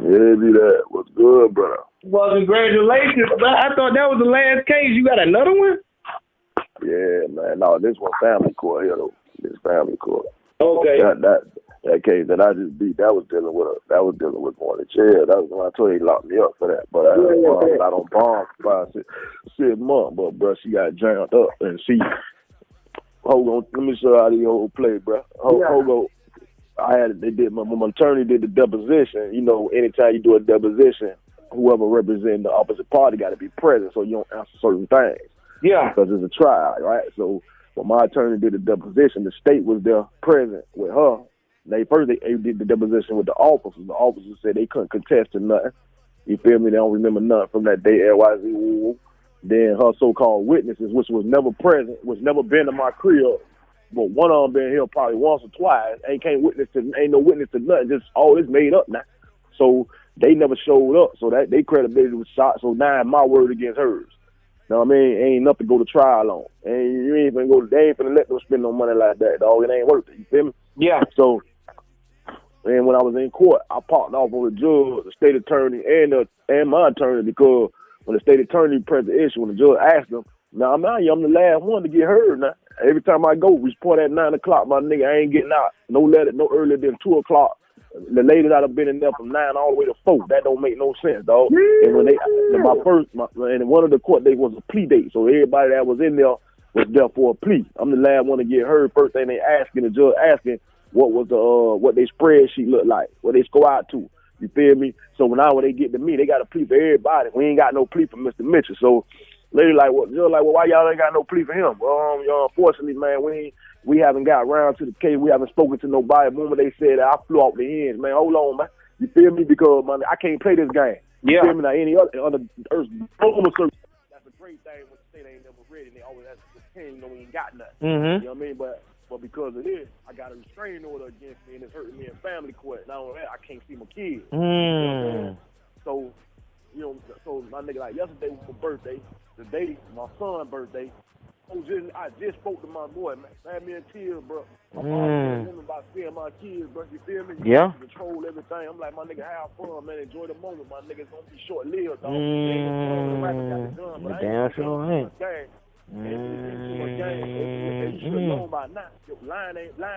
Yeah, be that. What's good, brother? Well, congratulations. I thought that was the last case. You got another one? Yeah, man. No, this one family court here though. This family court. Okay. That case that I just beat, that was dealing with going to jail. That was when I told you he locked me up for that. But I was out on bond for 6 months. But bro, she got jammed up and she hold on, let me show you how the old play, bro. Hold on. When my attorney did the deposition, you know, anytime you do a deposition, whoever represents the opposite party got to be present so you don't answer certain things. Yeah. Because it's a trial, right? So when my attorney did the deposition, the state was there present with her. They did the deposition with the officers. The officers said they couldn't contest to nothing. You feel me? They don't remember nothing from that day, LYZ. Then her so-called witnesses, which was never present, was never been to my crib, but one of them been here probably once or twice. Ain't no witness to nothing. Just all this made up now. So they never showed up. So that they credibility was shot. So now my word against hers. Know what I mean? Ain't nothing to go to trial on. And you ain't finna they ain't finna let them spend no money like that, dog. It ain't worth it. You feel me? Yeah. So, and when I was in court, I popped off on the judge, the state attorney, and my attorney, because when the state attorney pressed the issue, when the judge asked him, now I'm the last one to get heard now. Every time I go, we report at 9 o'clock, my nigga, I ain't getting out. No earlier than 2 o'clock. The ladies that have been in there from 9 all the way to 4. That don't make no sense, dog. And when and one of the court dates was a plea date, so everybody that was in there was there for a plea. I'm the last one to get heard. First thing they asking, the judge asking, what was what they spreadsheet look like, what they score out to. You feel me? So when they get to me, they got a plea for everybody. We ain't got no plea for Mr. Mitchell. So lady why y'all ain't got no plea for him? Unfortunately, man, we haven't got around to the case. We haven't spoken to nobody. The moment they said that, I flew off the hinge, man. Hold on, man. You feel me? Because man, I can't play this game. You feel me? Now any other earth, that's a great thing when the state ain't never ready and they always have to pretend, we ain't got nothing. Mm-hmm. You know what I mean? But because of this, I got a restraining order against me and it's hurting me in family court. Not only that, I can't see my kids. You know so my nigga, like yesterday was my birthday. Today, my son's birthday. I just spoke to my boy, man. Had me in tears, bro. I'm him about seeing my kids, bro. You feel me? Yeah. Control everything. I'm like, my nigga, have fun, man. Enjoy the moment. My nigga's gonna be short-lived, dog. Damn sure ain't. You should have known by now. Your line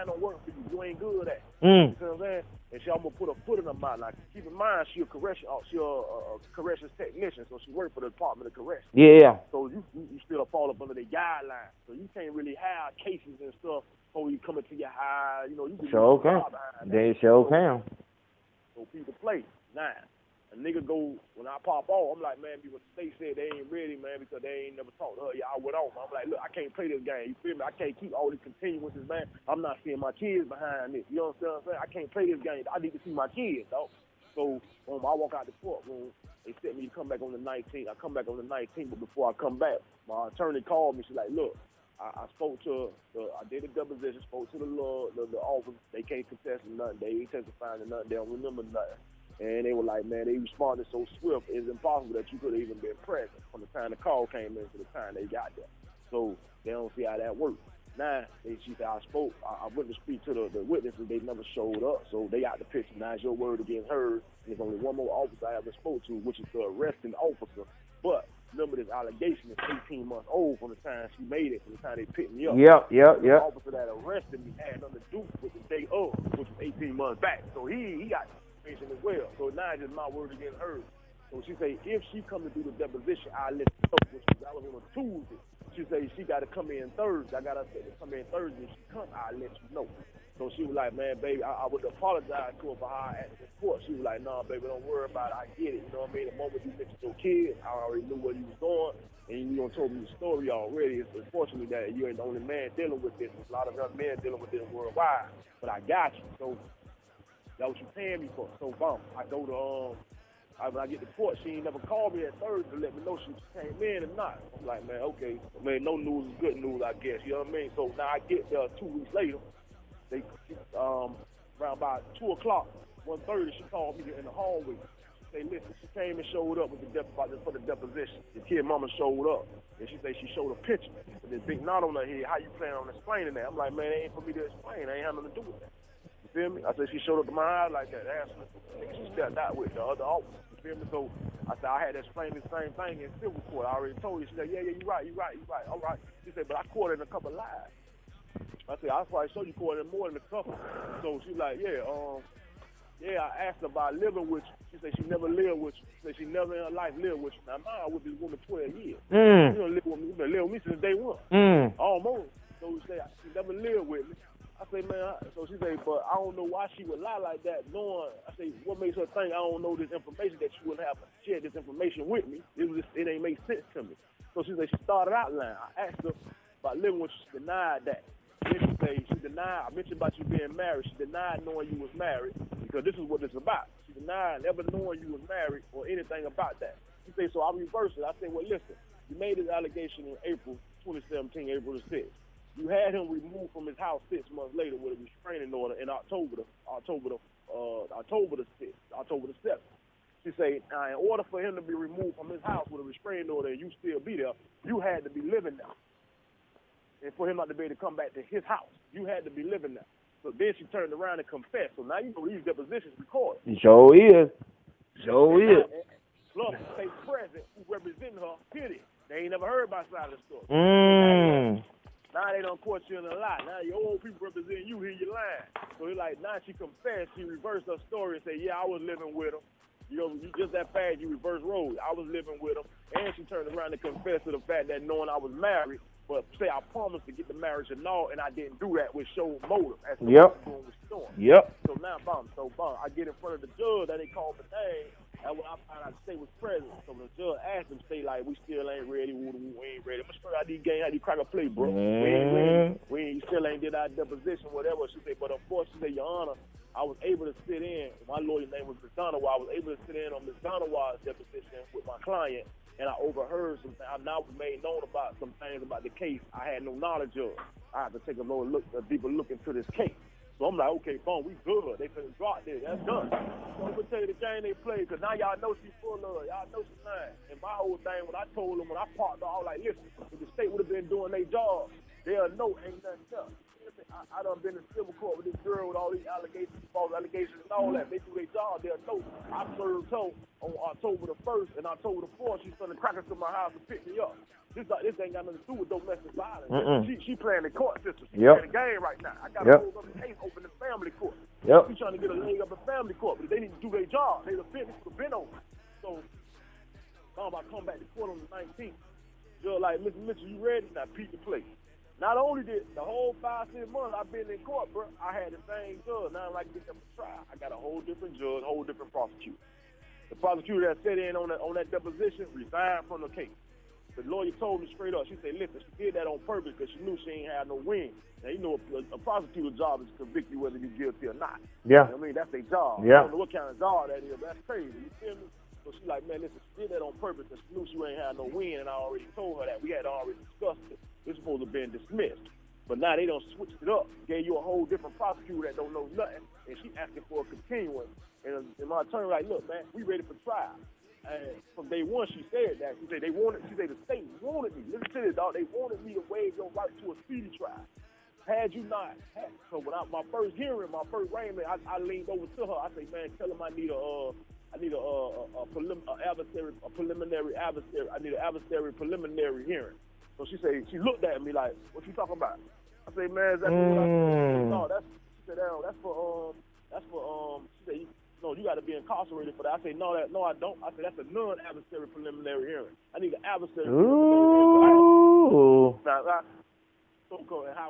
don't work for you. You ain't good at it. You know what I'm saying? And I'm gonna put a foot in her mouth. Like, keep in mind, she's a corrections technician, so she works for the Department of Corrections. Yeah. So you still fall up under the guidelines. So you can't really have cases and stuff before you come into your high. You can sure can. They sure can. So people play. Nah. A nigga go, when I pop off, I'm like, man, because they said they ain't ready, man, because they ain't never talked to her. Yeah, I went on. I'm like, look, I can't play this game. You feel me? I can't keep all these continuances, man. I'm not seeing my kids behind this. You know what I'm saying? I can't play this game. I need to see my kids, dog. So I walk out the courtroom. They set me to come back on the 19th. I come back on the 19th, but before I come back, my attorney called me. She's like, look, I spoke to I did a deposition, spoke to the office. They can't contest nothing. They ain't testifying to nothing. They don't remember nothing. And they were like, man, they responded so swift, it's impossible that you could have even been present from the time the call came in to the time they got there. So they don't see how that works. Now, she said, I went to speak to the witnesses, they never showed up, so they out the picture. Now it's your word against hers, and there's only one more officer I ever spoke to, which is the arresting officer. But remember, this allegation is 18 months old from the time she made it, from the time they picked me up. Yep. The officer that arrested me had nothing to do with the day of, which was 18 months back. So he got as well. So now it's just my word against hers. So she say, if she come to do the deposition, I'll let you know, which was on a Tuesday. She say she got to come in Thursday. I got her to come in Thursday. If she come, I'll let you know. So she was like, man, baby, I would apologize to her for how I acted in court. She was like, nah, baby, don't worry about it. I get it. You know what I mean? The moment you mentioned your kids, I already knew where you was going. And you told me the story already. It's unfortunately that you ain't the only man dealing with this. There's a lot of other men dealing with this worldwide. But I got you. So that's what you paying me for. So, boom, I go to, when I get to court, she ain't never called me at Thursday to let me know she came in or not. I'm like, man, okay. I mean, no news is good news, I guess. You know what I mean? So now I get there 2 weeks later. They, around about 2 o'clock, 1:30, she called me in the hallway. She said, listen, she came and showed up for the deposition. The kid mama showed up. And she said she showed a picture with this big knot on her head. How you plan on explaining that? I'm like, man, it ain't for me to explain. I ain't have nothing to do with that. You feel me? I said she showed up to my house like that. Asked me, she stepped out with the other officer. You feel me? So I said I had to explain the same thing in civil court. I already told you. She said, yeah, you right. All right. She said, but I caught her in a couple of lies. I said, I'll probably show you caught her in more than a couple. So she's like, yeah, I asked her about living with you. She said she never lived with you. She said she never in her life lived with you. Now, mine with this woman 12 years. You don't live with me. You been living with me since day one. Almost. So she said she never lived with me. I say, man, so she said, but I don't know why she would lie like that, knowing, I say, what makes her think I don't know this information that she wouldn't have shared this information with me? It ain't make sense to me. So she said she started out lying. I asked her about living with you. She denied that. Then she said she denied, I mentioned about you being married. She denied knowing you was married because this is what it's about. She denied ever knowing you was married or anything about that. She said, so I reversed it. I said, well, listen, you made this allegation in April 2017, April the 6th. You had him removed from his house 6 months later with a restraining order in October the 7th. She said, now, in order for him to be removed from his house with a restraining order and you still be there, you had to be living there. And for him not to be able to come back to his house, you had to be living there. So then she turned around and confessed. So now you know these depositions recorded. Sure is. Plus, the state president who represented her hid it. They ain't never heard about side of the story. Now they don't court you in a lie. Now your old people representing you, here you lying. So it's like, now she confessed, she reversed her story and said, yeah, I was living with him. You know, you just that fast, you reverse road. I was living with him. And she turned around and confessed to the fact that knowing I was married, but say I promised to get the marriage annulled, and I didn't do that, which showed motive. As to what I was doing with Storm. So now, I get in front of the judge, that they called the name, and when I found out the state was present, so the judge asked him, say, like, we still ain't ready, we ain't ready. I'm sure how these games, how these cracker play, bro. We ain't ready. We still ain't did our deposition, whatever. She said, but unfortunately, Your Honor, I was able to sit in, my lawyer's name was Ms. Donowa, I was able to sit in on Ms. Donowa's deposition with my client, and I overheard some things. I now was made known about some things about the case I had no knowledge of. I had to take a deeper look into this case. So I'm like, okay, boom, we good. They finna drop this. That's done. So I'm gonna tell you the game they play, because now y'all know she's full of it. Y'all know she's lying. And my whole thing, when I told them, when I parked her, I was like, listen, if the state would have been doing their job, they'll know ain't nothing else. I done been in civil court with this girl with all these allegations, false allegations and all that. They do their job, they'll know. I served her on October the 1st and October the 4th. She's sending crackers to my house to pick me up. This ain't got nothing to do with domestic violence. She playing the court system. She playing the game right now. I got a whole other case open in family court. She's trying to get a leg up in family court, but they need to do their job. They have been over. So I'm about to come back to court on the 19th. Just like, Mr. Mitchell, you ready? Now, peek the plate. Not only did the whole 5-6 months I've been in court, bro, I had the same judge. Now I get them to trial. I got a whole different judge, whole different prosecutor. The prosecutor that sat in on that deposition resigned from the case. The lawyer told me straight up. She said, listen, she did that on purpose because she knew she ain't had no win. Now, you know, a prosecutor's job is to convict you whether you're guilty or not. You know what I mean? That's their job. I don't know what kind of job that is, but that's crazy. You feel me? So she's like, man, listen, she did that on purpose because she knew she ain't had no win, and I already told her that. We had already discussed it. It's supposed to have been dismissed. But now they done switched it up, gave you a whole different prosecutor that don't know nothing, and she asking for a continuance. And my attorney like, look, man, we ready for trial. And from day one, she said that. She said the state wanted me. Listen to this, dog. They wanted me to waive your right to a speedy trial. Had you not, so when my first hearing, my first arraignment, I leaned over to her. I said, man, tell him I need a preliminary adversary. I need an adversary preliminary hearing. So she said, she looked at me like, what you talking about? I said, man, is that what I said? No, she said, that's for, she said, no, you got to be incarcerated for that. I said, no, I don't. I said, that's a non-adversary preliminary hearing. I need an adversary preliminary hearing. Now,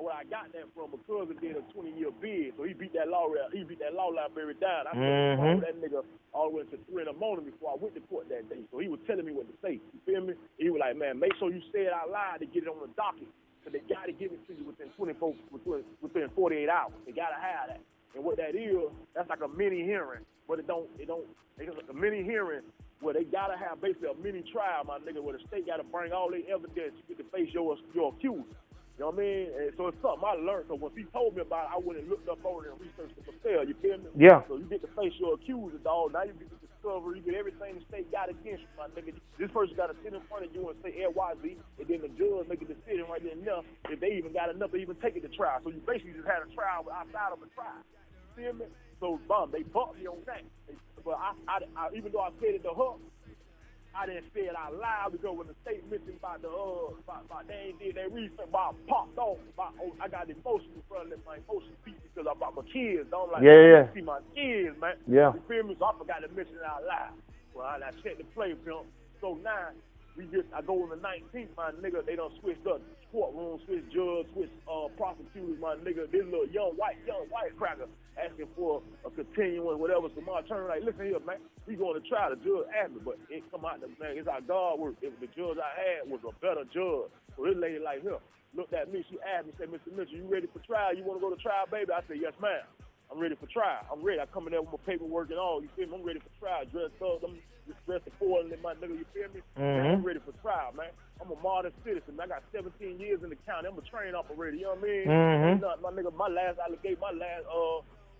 where I got that from, my cousin did a 20-year bid, so he beat that law library down. I said, that nigga all the way to 3 in the morning before I went to court that day. So he was telling me what to say. You feel me? He was like, man, make sure you say it out loud to get it on the docket. So they got to give it to you within 48 hours. They got to have that. And what that is, that's like a mini hearing, but it's a mini hearing where they got to have basically a mini trial, my nigga, where the state got to bring all their evidence to get to face your accuser. You know what I mean? And so it's something I learned. So when she told me about it, I went and looked up on it and researched it myself. You feel me? Yeah. So you get to face your accuser, dog. Now you get to discover, you get everything the state got against you, my nigga. This person got to sit in front of you and say LYZ, and then the judge make a decision right there enough if they even got enough to even take it to trial. So you basically just had a trial outside of a trial. feel me? So, they bumped me on that. But I even though I said it to her, I didn't say it out loud because when the state mentioned about they ain't did their research, about popped off, I got emotional from them, my emotions beat because about my kids. Don't like see my kids, man. Yeah. You feel me? So I forgot to mention it out loud. Well, I checked the play film. So now I go on the 19th, my nigga. They done switched up courtroom, switched judge, switched prosecutors, my nigga. This little young white cracker asking for a continuing whatever. So my attorney like, listen here, man. We going to try. The judge asked me, but it come out, man. It's our God work. If the judge I had was a better judge. So this lady like here looked at me. She asked me, said, Mr. Mitchell, you ready for trial? You want to go to trial, baby? I said, yes, ma'am. I'm ready for trial. I'm ready. I come in there with my paperwork and all. You feel me? I'm ready for trial. Dressed up. I'm dressed accordingly, my nigga. You feel me? I'm ready for trial, man. I'm a modern citizen. I got 17 years in the county. I'm a train operator. You know what I mean? My nigga, my last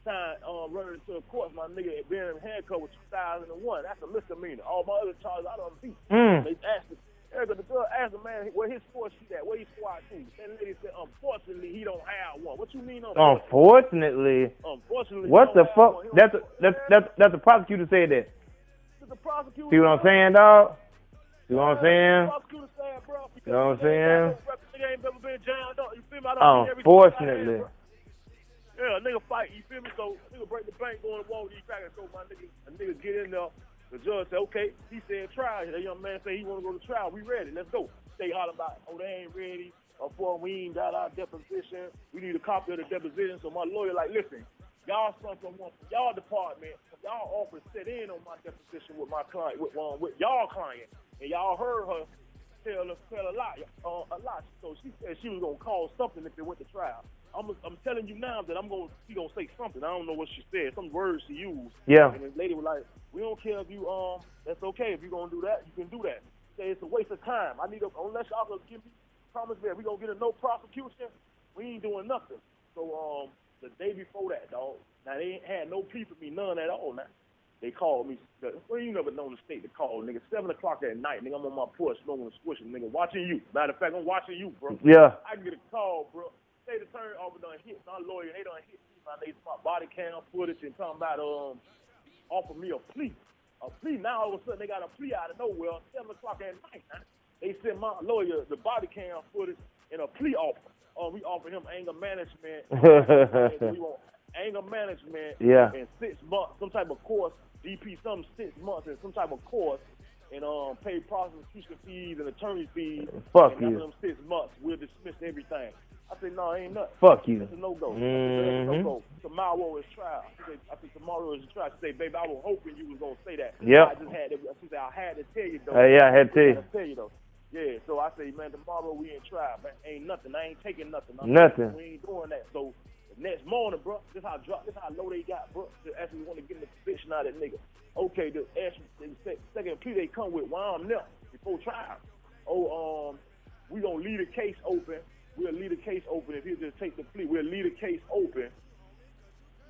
time running to a court, my nigga being handcuffed with 2001. That's a misdemeanor. All my other charges, I don't beat. They asked me. The girl asked the man where his force sheet at, where he squad to. That lady said, unfortunately, he don't have one. What you mean unfortunately? Unfortunately. What the fuck? That's the prosecutor said that. The prosecutor. See what I'm saying, dog? See what I'm saying? The prosecutor said, bro. You know what I'm saying? Nigga ain't never been jammed up. You feel me? Unfortunately. Yeah, a nigga fight. You feel me? So a nigga break the bank, going to war with these crackers. So my nigga, a nigga get in there. The judge said, okay. He said, trial. The young man said he want to go to trial. We ready. Let's go. They holler about, they ain't ready. For we ain't got our deposition. We need a copy of the deposition. So my lawyer like, listen, y'all son from y'all department, y'all office set in on my deposition with my client, with y'all client, and y'all heard her tell a lot. So she said she was gonna call something if they went to trial. I'm telling you now that she gonna say something. I don't know what she said. Some words she used. Yeah. And the lady was like, we don't care if you that's okay. If you gonna do that, you can do that. Say it's a waste of time. Unless y'all gonna give me promise that we gonna get a no prosecution, we ain't doing nothing. So the day before that, dog. Now they ain't had no plea for me, none at all. Now they called me. Well, you never know the state to call, nigga. 7 o'clock at night, nigga. I'm on my porch smoking and squishing, nigga. Watching you. Matter of fact, I'm watching you, bro. Yeah. I get a call, bro. State attorney offer done hit my lawyer. They done hit me. My body cam footage and talking about offer me a plea. A plea. Now all of a sudden they got a plea out of nowhere. 7 o'clock at night. Huh? They sent my lawyer the body cam footage and a plea offer. We offer him anger management. We want anger management. Yeah. And 6 months, some type of course. DP, 6 months and some type of course. And pay prosecution fees and attorney fees. Fuck and you. After them 6 months, we'll dismiss everything. I said, no, ain't nothing. Fuck you. It's a no-go. It's a no-go. Tomorrow is trial. I said, tomorrow is trial. She said, baby, I was hoping you was going to say that. Yeah. She said, I had to tell you, though. Yeah, I had to tell you. Though. Yeah, so I say, man, tomorrow we in trial, man. Ain't nothing. I ain't taking nothing. Nothing. We ain't doing that. So the next morning, bro, this how low they got, bro. They actually want to get in the position out of that nigga. Okay, the second plea they come with, why I'm there before trial. We going to leave the case open. We'll leave the case open. If you just take the plea, we'll leave the case open.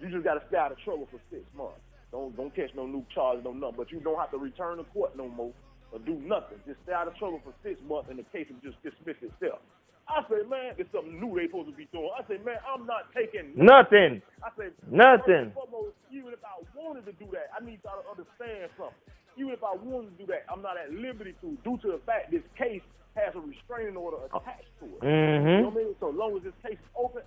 You just got to stay out of trouble for 6 months. Don't catch no new charges, no nothing. But you don't have to return to court no more or do nothing. Just stay out of trouble for 6 months and the case will just dismiss itself. I said, man, it's something new they supposed to be doing. I said, man, I'm not taking nothing. I said, nothing. Foremost, even if I wanted to do that, I need y'all to understand something. Even if I wanted to do that, I'm not at liberty to, due to the fact this case has a restraining order attached to it. You know what I mean? So long as this case is open,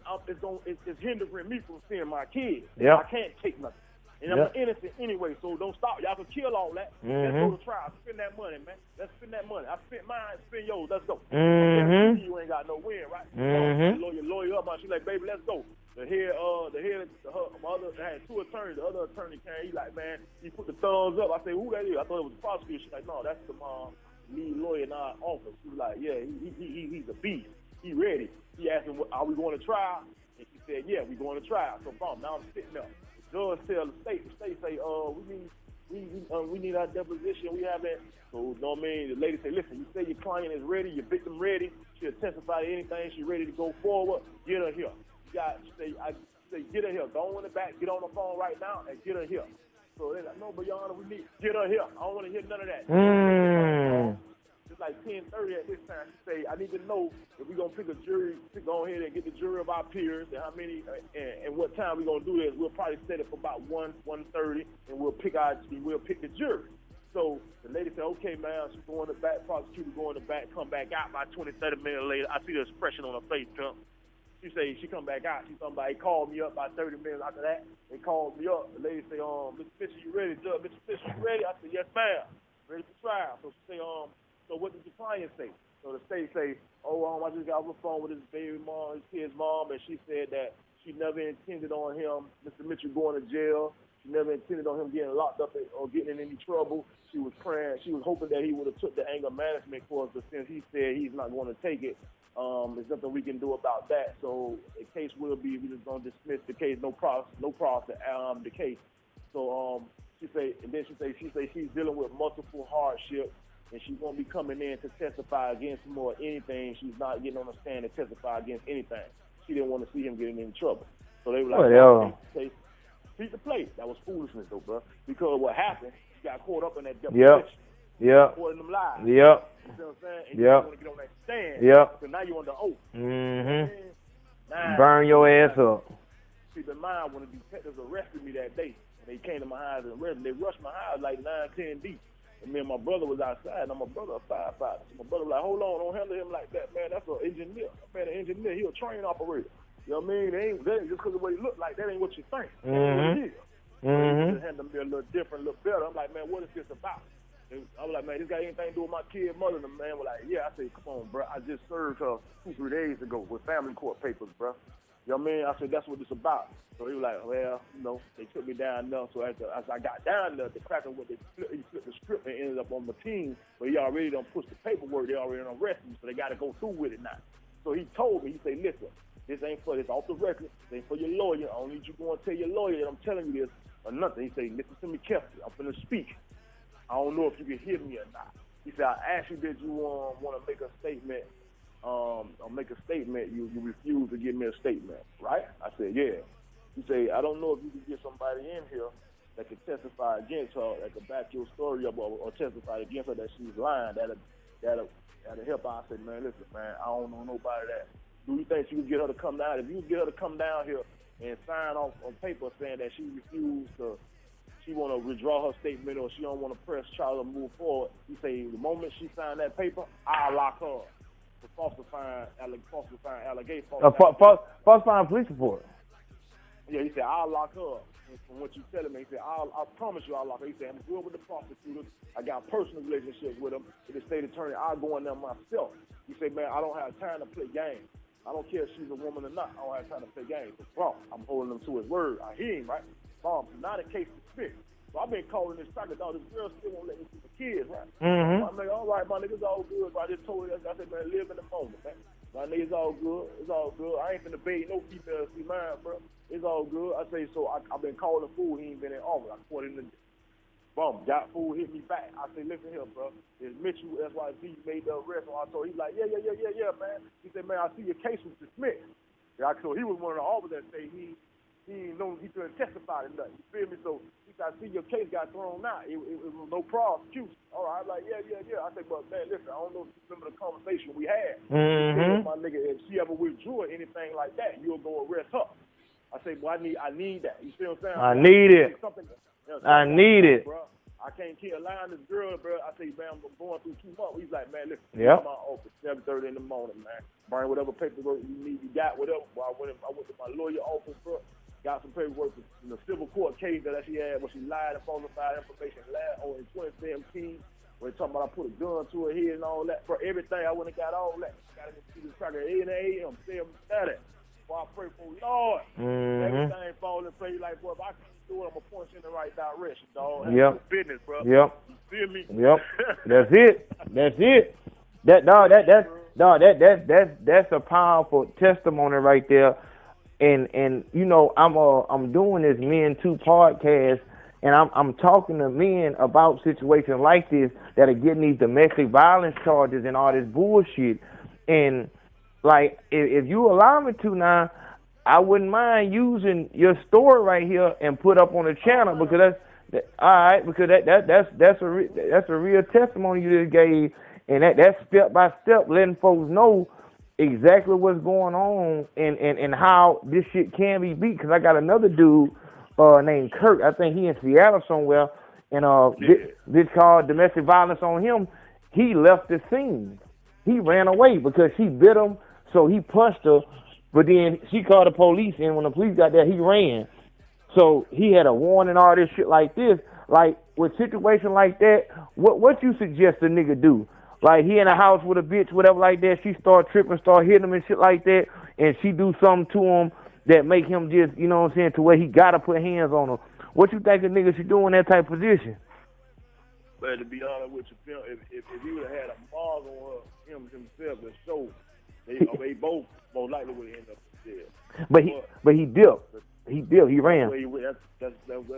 it's hindering me from seeing my kids. Yep. I can't take nothing. And I'm innocent anyway, so don't stop. Y'all can kill all that. Let's go to trial. Spend that money, man. Let's spend that money. I spent mine, spend yours. Let's go. You ain't got no win, right? Lawyer up, she's like, baby, let's go. My other had 2 attorneys. The other attorney came. He like, man, he put the thumbs up. I said, who that is? I thought it was the prosecutor. She's like, no, that's the lead lawyer in our office. She was like, yeah, he's a beast. He ready. He asked him, are we going to trial? And she said, yeah, we going to trial. So boom, now I'm sitting up. The judge tell the state say, we need our deposition. We have that. So, you know what I mean? The lady say, listen, you say your client is ready, your victim ready. She'll testify to anything. She's ready to go forward. Get her here. I say, get her here. Go on the back. Get on the phone right now and get her here. So they're like, no, but Your Honor, we need get her here. I don't want to hear none of that. It's like 10:30 at this time. She say, I need to know if we're going to pick a jury, to go ahead and get the jury of our peers and how many, and what time we're going to do this. We'll probably set it for about 1:30, and we'll pick the jury. So the lady said, okay, man, she's going to the back, prosecutor going to the back, come back out by 20, 30 minutes later. I see the expression on her face, Trump. She say she come back out. She somebody called me up about 30 minutes after that. They called me up. The lady say, Mr. Fisher, you ready, Judge? Mr. Fisher, you ready? I said, yes, ma'am. Ready for trial. So she say, so what did the client say? So the state say, I just got off the phone with his baby mom, his kid's mom, and she said that she never intended on him, Mr. Mitchell, going to jail. She never intended on him getting locked up or getting in any trouble. She was praying. She was hoping that he would have took the anger management course, but since he said he's not going to take it, there's nothing we can do about that. So the case will be, we're just going to dismiss the case, no problem the case. So she say she's dealing with multiple hardships, and she won't be coming in to testify against him or anything. She's not getting on the stand to testify against anything. She didn't want to see him getting in trouble. So they were like, beat the play. That was foolishness, though, bro. Because what happened, she got caught up in that deposition. Yep. Caught in them lies. Yep. You know what I'm saying? And you don't want to get on that stand. Yep. So now you're under oath. Mm-hmm. Burn your ass up. Keep in mind, when the detectives arrested me that day, and they came to my house and arrested me, they rushed my house like 9, 10 deep. And me and my brother was outside, and my brother a firefighter. So my brother was like, hold on, don't handle him like that, man. That's an engineer. That man, an engineer. He a train operator. You know what I mean? That ain't just because of what he look like. That ain't what you think. That's what it is. He just handled me a little different, a little better. I'm like, man, what is this about? And I was like, man, this got anything to do with my kid mother? And the man was like, yeah. I said, come on, bro. I just served her 2-3 days ago with family court papers, bro. You know what I mean? I said, that's what it's about. So he was like, well, they took me down there. So as I got down there, the cracker, he flipped the script and ended up on my team. But he already done pushed the paperwork. They already done arrested me, so they got to go through with it now. So he told me, he said, listen, this ain't for this off the record. This ain't for your lawyer. I don't need you going to tell your lawyer that I'm telling you this or nothing. He said, listen to me carefully. I'm finna speak. I don't know if you can hear me or not. He said, I asked you, did you want to make a statement? Or make a statement. You refuse to give me a statement, right? I said, yeah. He said, I don't know if you can get somebody in here that can testify against her, that can back your story up or testify against her that she's lying. That'll help. I said, man, listen, man, I don't know nobody that. Do you think you can get her to come down? If you can get her to come down here and sign off on paper saying that she refused to, she want to withdraw her statement or she don't want to press charge or move forward, he say the moment she signed that paper, I'll lock her for falsifying allegations. Falsifying police report. Yeah, he said, I'll lock her. And from what you telling me, he said, I promise you I'll lock her. He said, I'm good with the prosecutor. I got a personal relationship with him. With the state attorney, I'll go in there myself. He said, man, I don't have time to play games. I don't care if she's a woman or not. I don't have time to play games. So, bro, I'm holding him to his word. I hear him, right? So now the case is fixed. So I've been calling this cracker dog. This girl still won't let me see the kids, right? So I'm like, all right, my niggas all good. But I just told her, I said, man, live in the moment, man. My niggas all good. It's all good. I ain't finna bait no female see mine, bro. It's all good. I say, so I've been calling the fool. He ain't been in office. I caught him in the bum. Got fool, hit me back. I say, listen here, bro. It's Mitchell, SYZ, made the arrest. So I told him, he's like, yeah, man. He said, man, I see your case was dismissed. Yeah, so he was one of the officers that say he ain't know he couldn't testify to nothing. You feel me? So he said, I see your case got thrown out. It was no prosecution. All right, I'm like, yeah. I said, but man, listen, I don't know if you remember the conversation we had. My nigga, if she ever withdrew or anything like that, you'll go arrest her. I say, well, I need that. You see what I'm saying? I need it. I need it. Bro. I can't keep allowing this girl, bro. I say, man, I'm going through too much. He's like, man, listen, I'm my office 7:30 in the morning, man. Bring whatever paperwork you need. You got whatever. Well, I went to my lawyer office, bro. Got some paperwork in the civil court case that she had where she lied and falsified information in 2017. When they talking about I put a gun to her head and all that. For everything, I went and got all that. Got to see this cracker 8 a.m. 7:30. I pray for Lord. Everything fall in place like, boy, if I can do it, I'm going to point you in the right direction, dog. That's business, bro. You feel me? That's it. That's a powerful testimony right there. And you know, I'm doing this Men Too podcast, and I'm talking to men about situations like this that are getting these domestic violence charges and all this bullshit. And like, if you allow me to now, I wouldn't mind using your story right here and put up on the channel because that's all right. Because that's a real testimony you just gave, And that's step by step, letting folks know exactly what's going on and how this shit can be beat. Because I got another dude named Kurt. I think he in Seattle somewhere. And this called domestic violence on him. He left the scene. He ran away because she bit him, so he punched her. But then she called the police, and when the police got there, he ran. So he had a warning, all this shit like this. Like, with situation like that, what you suggest a nigga do? Like, he in a house with a bitch, whatever like that, she start tripping, start hitting him and shit like that, and she do something to him that make him just, you know what I'm saying, to where he got to put hands on her. What you think a nigga should do in that type of position? But to be honest with you, Phil, if he would have had a mark on her, himself, to show, they both most likely would have ended up in jail. But he dipped. He ran. That's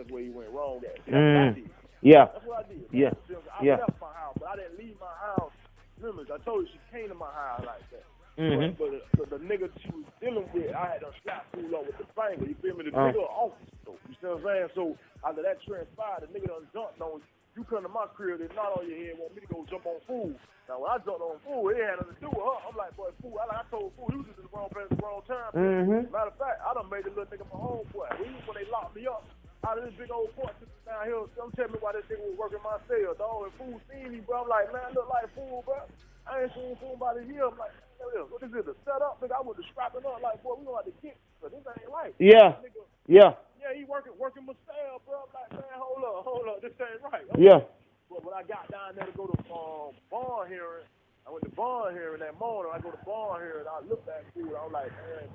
where he went wrong at. That's what I did. Yeah. That's what I did. Yeah. I left my house, but I didn't leave my house. Remember, I told you she came to my house like that. Mm-hmm. But the nigga she was dealing with, I had to slap fool up with the finger. You feel me? The nigga officer, though. You see what I'm saying? So after that transpired, the nigga done jumped on you. You come to my crib, it's not on your head, want me to go jump on fool. Now, when I jumped on fool, it had nothing to do with her. I'm like, boy, fool, I told fool, he was just in the wrong place at the wrong time. Mm-hmm. Matter of fact, I done made the little nigga my homeboy. When they locked me up out of this big old court down here, don't tell me why this nigga was working my cell, dog. And fool seen me, bro. I'm like, man, I look like fool, bro. I ain't seen fool about a year. I'm like, what is it, the setup? Nigga, I went to scrapping up like, boy, we gonna have to kick, but this ain't right. Yeah. Nigga, yeah, he working my cell, bro. I'm like, man, hold up, this ain't right. Yeah. But when I got down there to go to bond hearing, I went to bond hearing that morning. I go to bond hearing, I looked at food. I was like, man,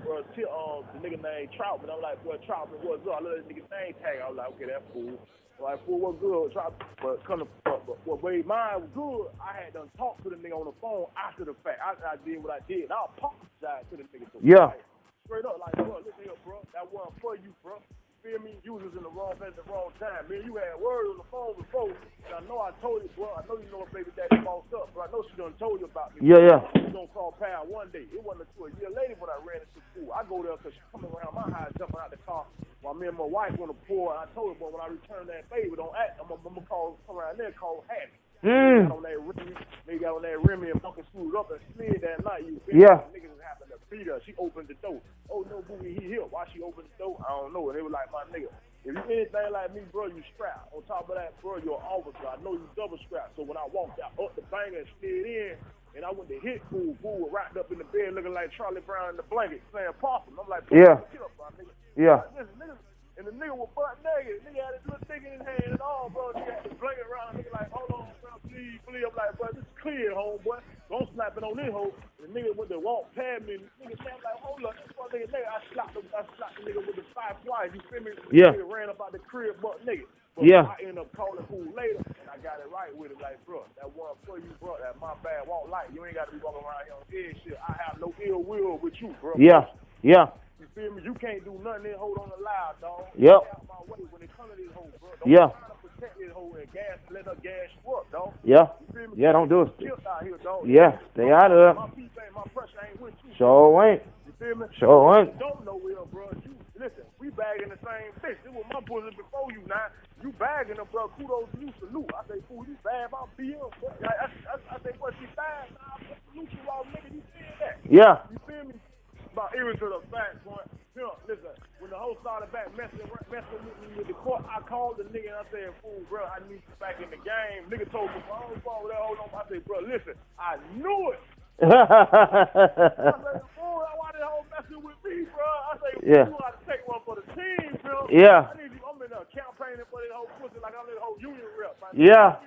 bro, the nigga named Troutman. I'm like, boy, Troutman, what's up? I looked at the nigga name tag. I was like, okay, that fool. I'm like, fool, what's good? But what made mine was good, I had done talked to the nigga on the phone after the fact. I did what I did. And I apologized to the nigga. Yeah. Like, straight up, like, bro, listen here, bro. That wasn't for you, bro. Feel me? You was in the wrong place at the wrong time. Man, you had words on the phone before. And I know I told you, bro. I know you know a baby daddy bossed up, but I know she done told you about me. Yeah. She gonna call Pal one day. It wasn't until a year later when I ran into school. I go there because she coming around my house, jumping out the car while me and my wife on the pool. And I told her, boy, when I return that baby, don't act. I'm gonna come around there, call Hattie. Got on that Remy, they got on that Remy and fucking screwed up and slid that night. You feel me? Niggas happened to beat her. She opened the door. Oh no, boogie, he here. Why she opened the door? I don't know. And they were like, my nigga, if you anything like me, bro, you strapped. On top of that, bro, you're an officer. I know you double strapped. So when I walked out up the banger and slid in, and I went to hit fool was wrapped up in the bed looking like Charlie Brown in the blanket, saying possum. I'm like, bro, get up, bro, nigga. Yeah. Listen, nigga. And the nigga was butt naked. Nigga had his little dick in his hand and all, bro. Nigga had the blanket around. Nigga like, hold on, bro, please. I'm like, bro, this is clear, homeboy. Don't snap it on this hoe. The nigga went to walk past me. Nigga said, like, hold up. This one nigga, I slapped the nigga with the 5 twice. You feel me? Yeah. Nigga ran up out the crib, butt nigga. But I ended up calling fool later, and I got it right with it. Like, bro, that one for you, bro. That my bad. Walk light. You ain't got to be walking around here on edge shit. I have no ill will with you, bro. Yeah. You feel me? You can't do nothing that hold on the loud, dog. Yep. Stay out my way when it comes to this hoe, bro. Don't try to protect this hoe and let her gas you up, dog. Yeah. You feel me? Yeah, don't do it. Out here, dog. Yeah, stay out of it. My pressure ain't with you. Sure ain't. You feel me? Sure ain't. Don't know where, bro. You listen, we bagging the same bitch. It was my bosom before you now. You bagging them, bro. Kudos to you, salute. I say, fool, you bad about BM, bro. I say, what, she bad? Nah, I salute you all, nigga. You feel that? Yeah. You feel me? About even to the fact point. Listen, when the whole started back messing with me with the court, I called the nigga and I said, fool, bro, I need you back in the game. Nigga told me, I don't fall with that, hold on. I said, bro, listen, I knew it. I said, fool, why the whole messing with me, bro? I said, you got to take one for the team, bro. Yeah. I need you. I'm in there campaigning for this whole pussy like I'm in the whole union rep. Yeah.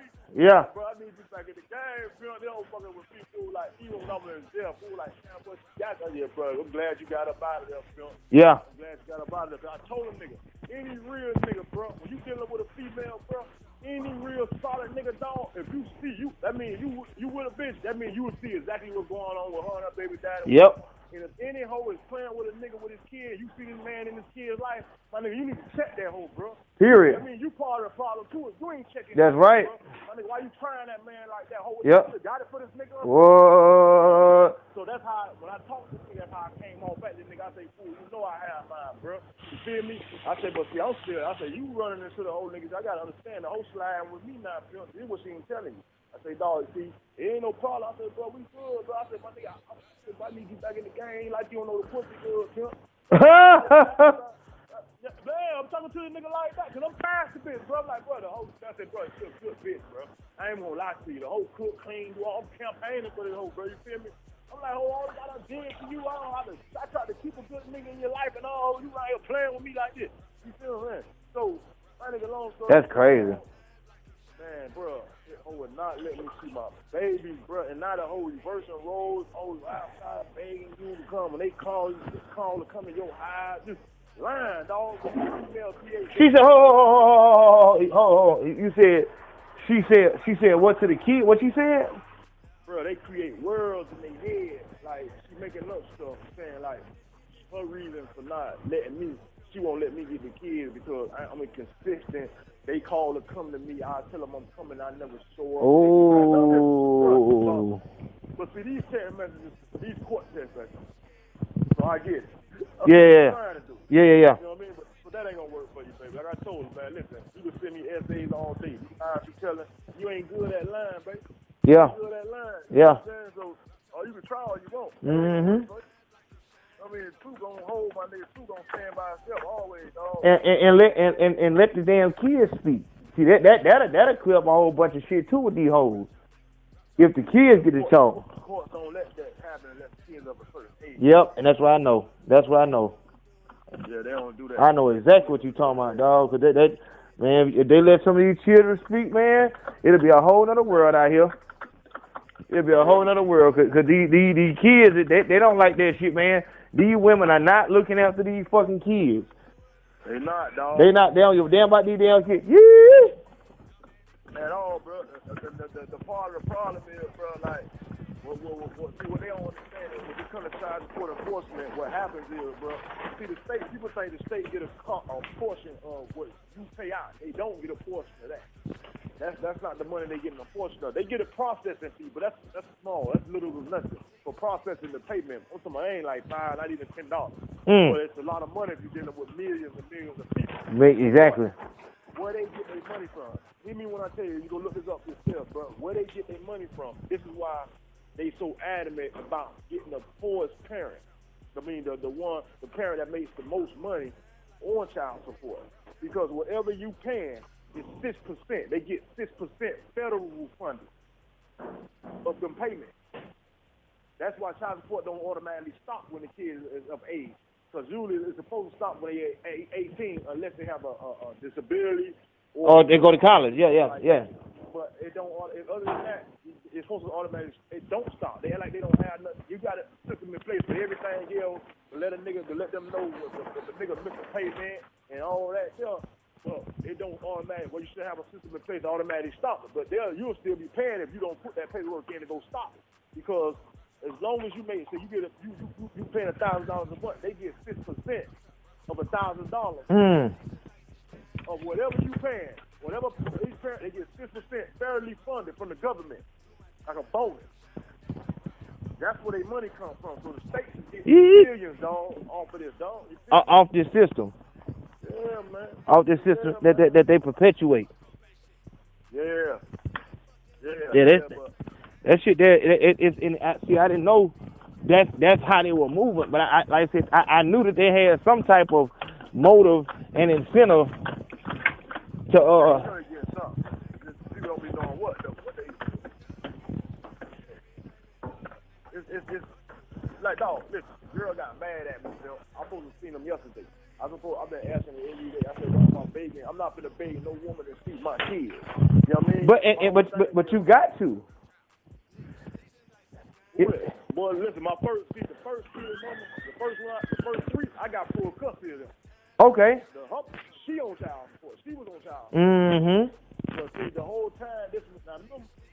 Bro, I need you back in the game, bro. They don't fucking with people like even when I'm in jail, fool like, damn, what you got out here, bro? I'm glad you got up out of there, bro. Yeah. I'm glad you got up out of there. I told him, nigga, any real nigga, bro, when you dealing with a female, bro, any real solid nigga, dog, if you see you, that means you with a bitch, that means you will see exactly what's going on with her and her baby daddy. Yep. And if any hoe is playing with a nigga with his kid, you see this man in his kid's life, my nigga, you need to check that hoe, bro. Period. I mean, you part of the problem, too, if you ain't checking That's right. Bro. My nigga, why you trying that man like that? Hoe, Yep. got it for this nigga? What? So that's how, when I talk to this nigga, that's how I came on back. This nigga, I say, fool, you know I have mine, bro. You feel me? I say, but see, I say, you running into the old niggas. I got to understand the whole sliding with me now, bro. This is what she ain't telling you. I say, dog, see, it ain't no problem. I said, bro, we good, bro. I said, my nigga, I need you back in the game like you don't know the pussy good, pimp. Man, I'm talking to a nigga like that, because I'm past the bitch, bro. I'm like, bro, the whole, I said, bro, it's a good bitch, bro. I ain't gonna lie to you. The whole cook, clean, I'm campaigning for this whole, bro. You feel me? I'm like, oh, all I done did to you, I tried to keep a good nigga in your life, and all, you right here playing with me like this. You feel me? So, my nigga, long story. That's crazy. Man, bro, that hoe would not let me see my baby, bro, and not a whole reversing roles, always outside begging you to come. When they call you, just call to come in your house, just lying, dog. She said, oh, you said, she said what to the kid? What she said? Bro, they create worlds in their head. Like, she making up stuff, saying, like, her reason for not letting me, she won't let me get the kids because I'm inconsistent. They call to come to me. I tell them I'm coming. I never show up. Oh. But see, these text messages, these court text messages. So I get it. Yeah. You know what I mean? But that ain't gonna work for you, baby. Like I told you, man. Listen, you can send me essays all day. You telling you ain't good at line, baby. Yeah. You good at line. Yeah. So, you can try all you want. Mm-hmm. I mean, two gonna hold my nigga. Two gonna stand by himself always, dog. And let the damn kids speak. See that'll clear up a whole bunch of shit too with these hoes. If the kids get a talk. The courts don't let that happen unless the kids of a certain age. Yep, and that's what I know. Yeah, they don't do that. I know exactly what you're talking about, dog. Cause man, if they let some of these children speak, man, it'll be a whole nother world out here. It'll be a whole nother world. Cause these kids, they don't like that shit, man. These women are not looking after these fucking kids. They not, dog. They don't give a damn about these damn kids. Yeah. At all, bro. The part of the problem is, bro, like, what they don't understand is when you come to child support enforcement, what happens is, bro, see, the state, people think the state get a portion of what you pay out. They don't get a portion of that. That's not the money they get in a portion of. They get a processing fee, but that's small. That's little as nothing for processing the payment. Most of them ain't like $5, not even $10. But it's a lot of money if you're dealing with millions and millions of people. Exactly. Where they get their money from? Hear me when I tell you, you go look this up yourself, bro. Where they get their money from? This is why they so adamant about getting the poorest parent. I mean, the parent that makes the most money on child support. Because whatever you can is 6%. They get 6% federal funding of them payments. That's why child support don't automatically stop when the kid is of age. Because usually it's supposed to stop when they're 18 unless they have a disability. Or they go to college. Yeah. But it don't. Other than that, it's supposed to automatically. It don't stop. They act like they don't have nothing. You got a system in place for everything else to let them know what the nigga missed a payment and all that stuff. Well, it don't automatically. Well, you should have a system in place to automatically stop it. But you'll still be paying if you don't put that paperwork in to go stop it. Because as long as you make it, so you paying $1,000 a month, they get 6% of $1,000 of whatever you paying. Whatever each parent, they get 6% fairly funded from the government, like a bonus. That's where their money comes from. So the states is getting billions, dog, off of this, dog. Off this system. Yeah, man. Off this system that they perpetuate. Yeah. That shit there. See, I didn't know that's how they were moving, but like I said, I knew that they had some type of motive and incentive to You don't be knowing what though. What they it's like, dog, listen, the girl got mad at me, Phil. I'm supposed to have seen them yesterday. I've been asking her every day. I said, well, I'm begging. I'm not gonna beg no woman to see my kids. You know what I mean? But you got to. Boy, listen, the first kid, the first three, I got full custody of them. Okay. She on child support. She was on child support. Mm-hmm. So see, the whole time,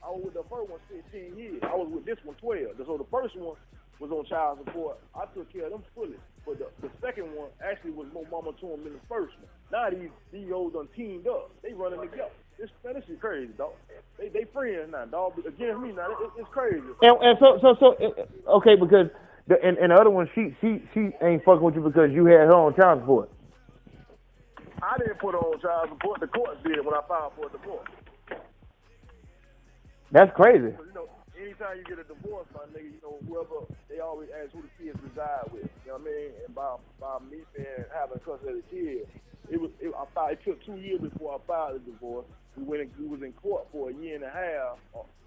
I was with the first one 16 years. I was with this one 12. So the first one was on child support. I took care of them fully. But the second one actually was more mama to him than the first one. Now these old done teamed up. They running together. This shit crazy, dog. They friends now, dog. Against me now, it's crazy. And so okay, because and the other one, she ain't fucking with you because you had her on child support. I didn't put her on child support. The court did when I filed for a divorce. That's crazy. So, anytime you get a divorce, my nigga, whoever, they always ask who the kids reside with. You know what I mean? And by me having custody of the kids, it took 2 years before I filed the divorce. We was in court for a year and a half,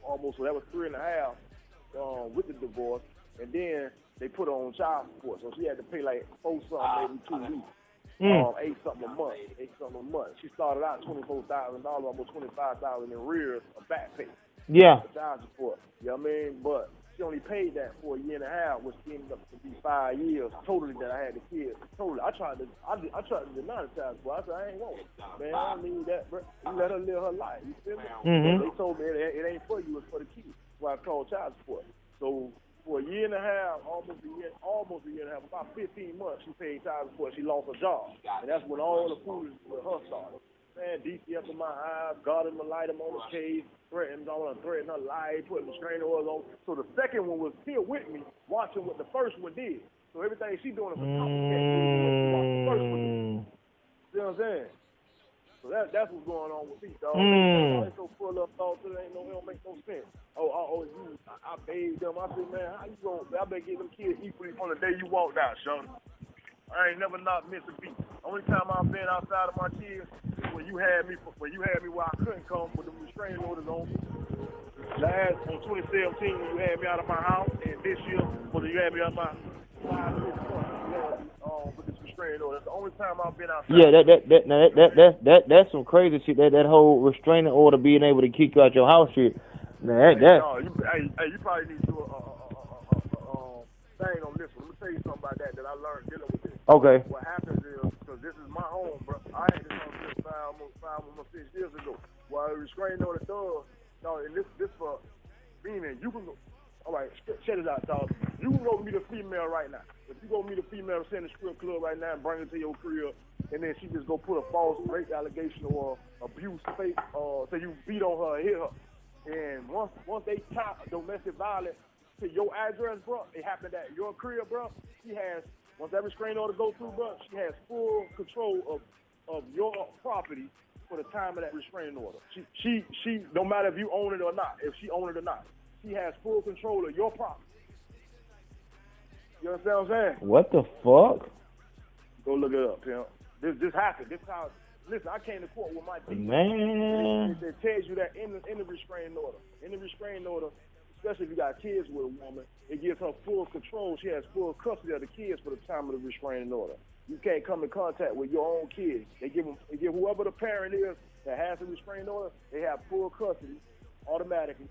almost, so that was 3.5 with the divorce. And then they put her on child support. So she had to pay like $4 something every 2 weeks. $8 something a month. She started out $24,000, almost $25,000 in arrears of back pay. Yeah. For child support. You know what I mean? But she only paid that for a year and a half, which ended up to be 5 years totally that I had the kids. Totally. I tried to deny the child support. I said, I ain't want it. Man, I don't need that, bro. You let her live her life. You feel me? They told me it ain't for you, it's for the kids. That's why I called child support. So for a year and a half, almost a year and a half, about 15 months, she paid child support. She lost her job. And that's when all the foolishness with her started. Man, DCF in my eyes, got him to light him on the case, threatened her life, putting restraining orders on. So the second one was still with me, watching what the first one did. So everything she doing is a copycat. The first one did. See what I'm saying? So that's what's going on with me, dog. It's so full of thoughts, it don't make no sense. I bathed them. I said, man, how you going? I better get them kids equally on the day you walked out, Sean. I ain't never not missed a beat. Only time I've been outside of my kids is when you had me where I couldn't come with the restraining orders on. Last on 2017 when you had me out of my house, and this year when you had me out of my 5 6 months with this restraining order. That's the only time I've been outside. Yeah, that's some crazy shit. That whole restraining order being able to kick you out your house shit. You probably need to do a thing on this one. Let me tell you something about that I learned dealing with this. Okay. What happens is, because this is my home, bro. I had this on this almost 6 years ago. While a restraining order does, and this for meaning you can go. All right, check it out, dog. You can go meet a female right now. If you go meet a female in the strip club right now and bring her to your crib, and then she just go put a false rape allegation or abuse fake, say you beat on her or hit her, and once they tie domestic violence to your address, bro, it happened at your crib, bro. She has, once that restraining order goes through, bro, she has full control of your property for the time of that restraining order. She no matter if you own it or not, if she own it or not, she has full control of your property. You understand what I'm saying? What the fuck? Go look it up, pimp. This happened. This how. Listen, I came to court with my team. Man. It tells you that in the restraining order. In the restraining order, especially if you got kids with a woman, it gives her full control. She has full custody of the kids for the time of the restraining order. You can't come in contact with your own kids. They give whoever the parent is that has the restraining order, they have full custody automatically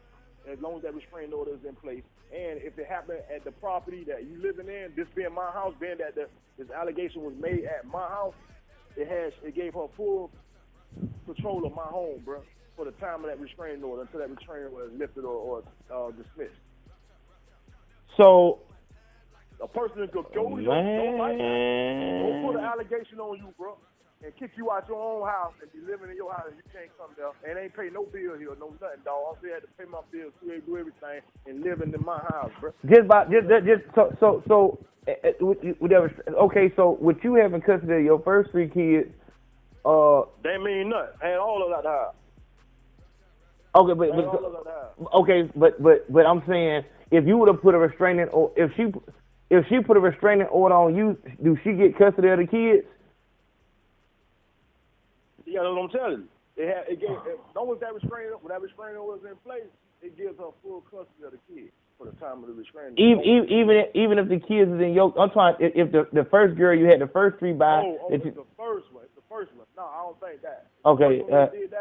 as long as that restraining order is in place. And if it happened at the property that you living in, this being my house, being that this allegation was made at my house, it gave her full control of my home, bro, for the time of that restraining order until that restraining order is lifted or dismissed. So a person could go to your don't put an allegation on you, bro, and kick you out your own house and be living in your house and you can't come there and ain't pay no bill here, no nothing, dog. I still had to pay my bills, do everything, and living in my house, bro. Okay, so with you having custody of your first 3 kids, they mean nothing. I had all of that house. Okay, but I'm saying if you would have put a restraining or if she put a restraining order on you, do she get custody of the kids? Yeah, that's what I'm telling you. As long as that restraining order is in place, it gives her full custody of the kids for the time of the restraining order. Even if the kids is in your, I'm talking if the first girl you had the first 3 by. It's the first one. It's the first one. No, I don't think that. Okay.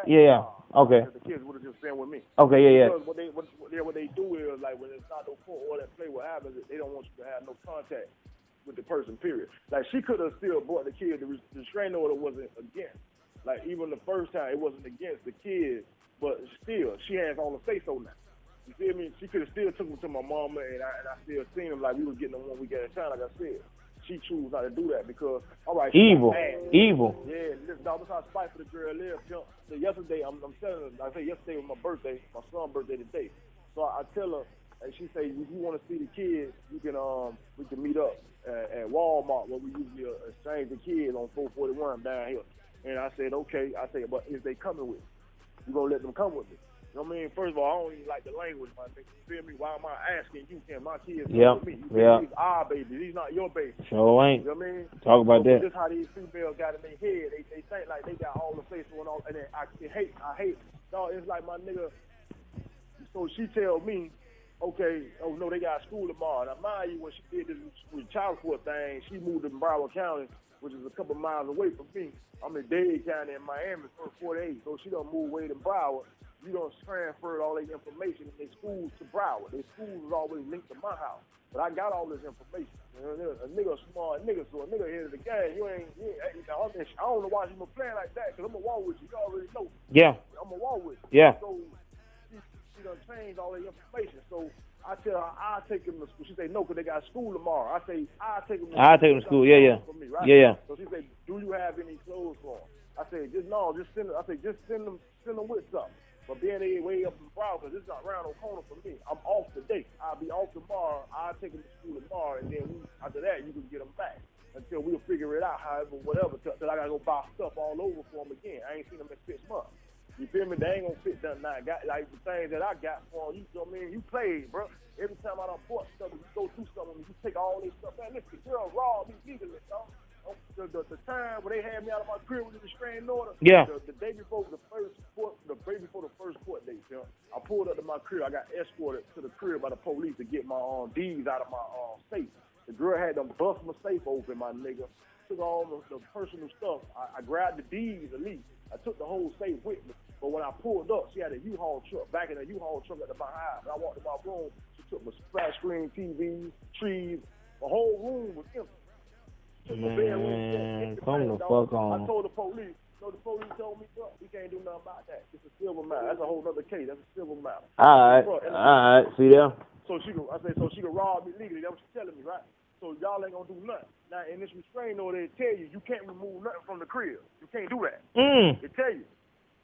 Yeah. Okay. The kids would have just been with me. Okay. Yeah. Because what they do is, like, when it's not no court order at play, what happens is they don't want you to have no contact with the person. Period. Like, she could have still brought the kid. The restraining order wasn't against. Like, even the first time, it wasn't against the kid, but still, she has all the say-so now. You feel me? She could have still took him to my mama, and I still seen him like we was getting them 1 week at a time, like I said. She chose not to do that because, all right, evil. Yeah, listen, dog, that's how spiteful the girl is. So yesterday, I'm telling her, like I say, yesterday was my birthday, my son's birthday today. So I tell her, and she say, if you want to see the kids, we can meet up at Walmart where we usually exchange the kids on 441 down here. And I said, okay. I said, but if they coming with me, you gonna let them come with me? You know what I mean? First of all, I don't even like the language, my nigga. You feel me? Why am I asking you? Can my kids come with me? You feel me? These our babies. These not your babies. Sure ain't. You know what I mean? Talk about that. This how these females got in their head. They think like they got all the face and all, and then I hate. No, it's like my nigga. So she tell me, okay, oh no, they got school tomorrow. Now mind you, when she did this with child support thing, she moved to Broward County, which is a couple miles away from me. I'm in Dade County in Miami for 48, so she done moved away to Broward. You done transferred all their information in their schools to Broward. Their schools was always linked to my house. But I got all this information. You know, a nigga, a smart nigga, so a nigga here to the game. I don't know why you been playing like that, because I'm going to walk with you. You already know. Yeah. I'm going to walk with you. Yeah. So she done changed all their information. So I tell her, I'll take them to school. She say, no, because they got school tomorrow. I say, I'll take them to school. I'll take them to school, yeah. For me, right? Yeah. So she say, do you have any clothes for them? I say, just send them. I say, just send them with something. But being they way up in Broward, because it's not around the corner for me. I'm off today. I'll be off tomorrow. I'll take them to school tomorrow, and then after that, you can get them back until we'll figure it out, however, whatever, till I got to go buy stuff all over for them again. I ain't seen them in 6 months. You feel me? They ain't going to fit that now. Got, like the things that I got for them, you know what I mean? You played, bro. Every time I done bought stuff, you go through something, you take all this stuff. Man, listen, girl robbed me legally, dog. The time where they had me out of my crib with the restraining order, yeah. The day before the first court date, you know, I pulled up to my crib. I got escorted to the crib by the police to get my D's out of my safe. The girl had them bust my safe open, my nigga. Took all the personal stuff. I grabbed the D's at least. I took the whole safe with me. But when I pulled up, she had a U-Haul truck, back in a U-Haul truck at the behind. I walked in my room. She took my flat screen TVs, trees. The whole room was empty. Man, come the fuck on. I told the police. So the police told me, we can't do nothing about that. It's a civil matter. That's a whole other case. That's a civil matter. All right. See there? So she can rob me legally. That's what she's telling me, right? So y'all ain't gonna do nothing. Now in this restraining order, they tell you can't remove nothing from the crib. You can't do that. They tell you.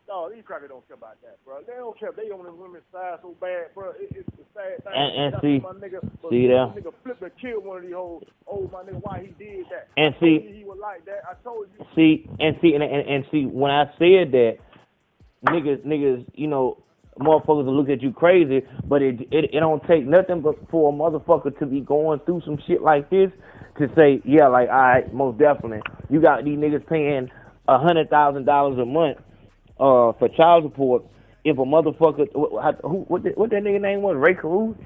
No, these crackers don't care about that, bro. They don't care. They on the women's side so bad, bro. It's a sad thing. And see, my nigga, see there? Nigga flipped and killed one of these hoes. Oh, my nigga, why he did that? And see, he was like that. I told you. See, when I said that, niggas, you know, motherfuckers will look at you crazy, but it don't take nothing but for a motherfucker to be going through some shit like this to say, yeah, like, all right, most definitely. You got these niggas paying $100,000 a month for child support. If a motherfucker, what that nigga name was, Ray Caruth,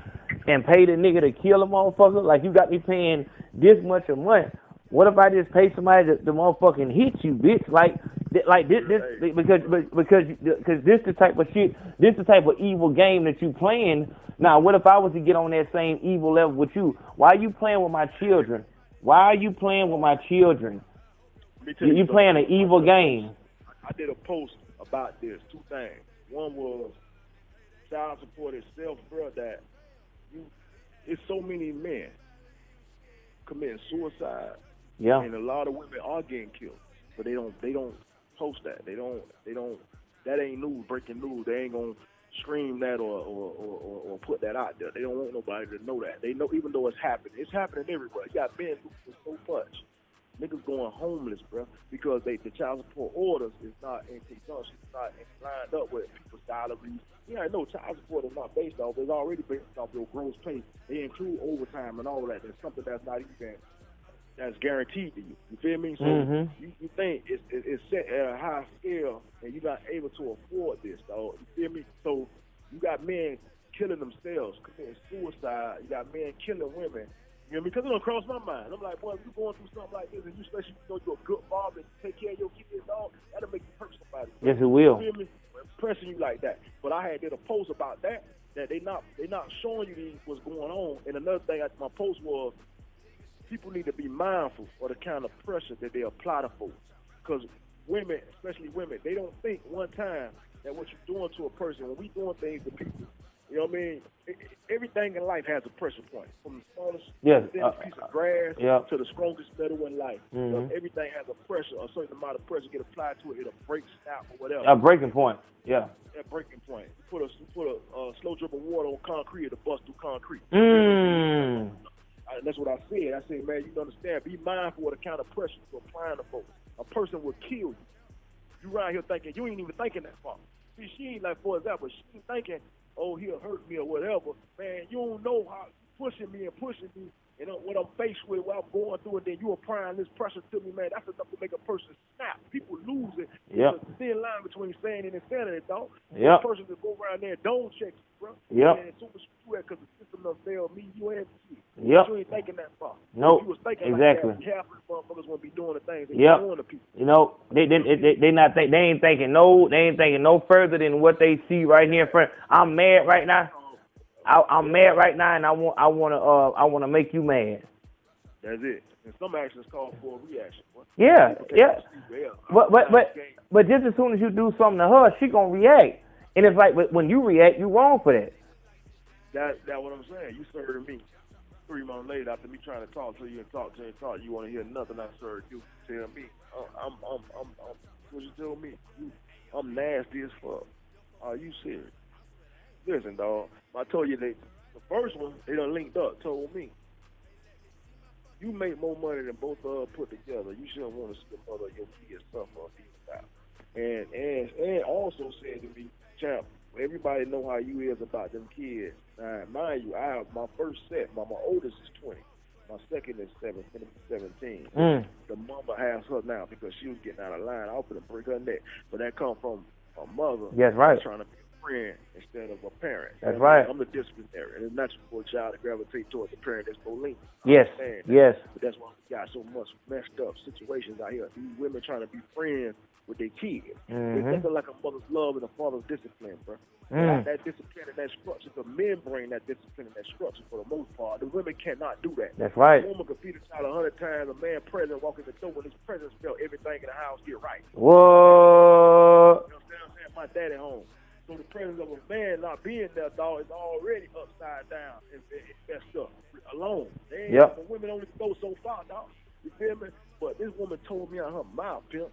and pay the nigga to kill a motherfucker, like you got me paying this much a month. What if I just pay somebody to motherfucking hit you, bitch? Like this because this the type of shit, this the type of evil game that you playing. Now, what if I was to get on that same evil level with you? Why are you playing with my children? Why are you playing with my children? You playing an evil game. I did a post about this, 2 things. One was child support itself, bro, that it's so many men committing suicide. Yeah. And a lot of women are getting killed. But they don't post that. They don't that ain't news, breaking news. They ain't gonna scream that or put that out there. They don't want nobody to know that. They know, even though it's happening. It's happening everywhere. You got men losing so much. Niggas going homeless, bro, because the child support orders is not in conjunction, it's not lined up with people's salaries. Yeah, no, child support is not based off. It's already based off your gross pay. They include overtime and all that. There's something that's not even that's guaranteed to you. You feel me? So you think it's set at a high scale and you're not able to afford this, dog. You feel me? So you got men killing themselves, committing suicide. You got men killing women. You know, because it don't cross my mind. I'm like, boy, if you're going through something like this, and you especially you're a good father and take care of your kids, dog, that'll make you hurt somebody. Yes, it will. You feel me? Pressing you like that. But I did a post about that they not showing you what's going on. And another thing, my post was, people need to be mindful of the kind of pressure that they apply to folks. Because women, especially women, they don't think one time that what you're doing to a person, when we doing things to people, you know what I mean? Everything in life has a pressure point. From the smallest piece of grass to the strongest metal in life. Everything has a pressure, a certain amount of pressure get applied to it. It'll break, snap, or whatever. A breaking point, yeah. A breaking point. Put a slow drip of water on concrete, it'll bust through concrete. That's what I said. I said, man, you understand, be mindful of the kind of pressure you're applying to folks. A person will kill you. You around here thinking, you ain't even thinking that far. she ain't like, for example, she ain't thinking, oh, he'll hurt me or whatever. Man, you don't know how pushing me, and what I'm faced with, what I'm going through, and then you applying this pressure to me, man. That's enough to make a person snap. People lose it. Yep. There's a thin line between saying and insanity, dog. Yep. A person to go around there and don't check you, bro. Yep. And as soon as you do that, because the system done failed me, you ain't see. Yep. You ain't thinking that far. Nope. If you was thinking Exactly. like that, half of the motherfuckers won't be doing the things they Yep. doing to people. You know, they ain't thinking no further than what they see right here in front. I'm mad right now. I'm mad right now, and I wanna make you mad. That's it. And some actions call for a reaction. Yeah. But just as soon as you do something to her, she gonna react. And it's like, when you react, you wrong for that. That's what I'm saying. You served me 3 months later after me trying to talk to you and talk. You want to hear nothing I served you. Tell me, I'm what you tell me? I'm nasty as fuck. Are you serious? Listen, dog. I told you the first one they done linked up. Told me, you make more money than both of us put together. You shouldn't want to see the mother of your kids suffer or be without. And also said to me, champ, everybody know how you is about them kids. Now, mind you, I have my first set. My oldest is 20. My second is 17. The mama has her now because she was getting out of line. I was going to break her neck. But that come from a mother. Yes, right. Trying to be a friend instead of a parent. That's right. I'm the disciplinary. And it's natural for a child to gravitate towards the parent that's more lenient. Yes, yes. But that's why we got so much messed up situations out here. These women trying to be friends with their kids. It's nothing like a mother's love and a father's discipline, bro. That discipline and that structure, the men bring that discipline and that structure for the most part. The women cannot do that. That's right. A woman could feed a child 100 times. A man present walk in the door when his presence felt everything in the house get right. What? You know what I'm saying? My daddy home. So the presence of a man not being there, dog, is already upside down and messed up alone. Yep. The women only go so far, dog. You feel me? But this woman told me out her mouth, pimp.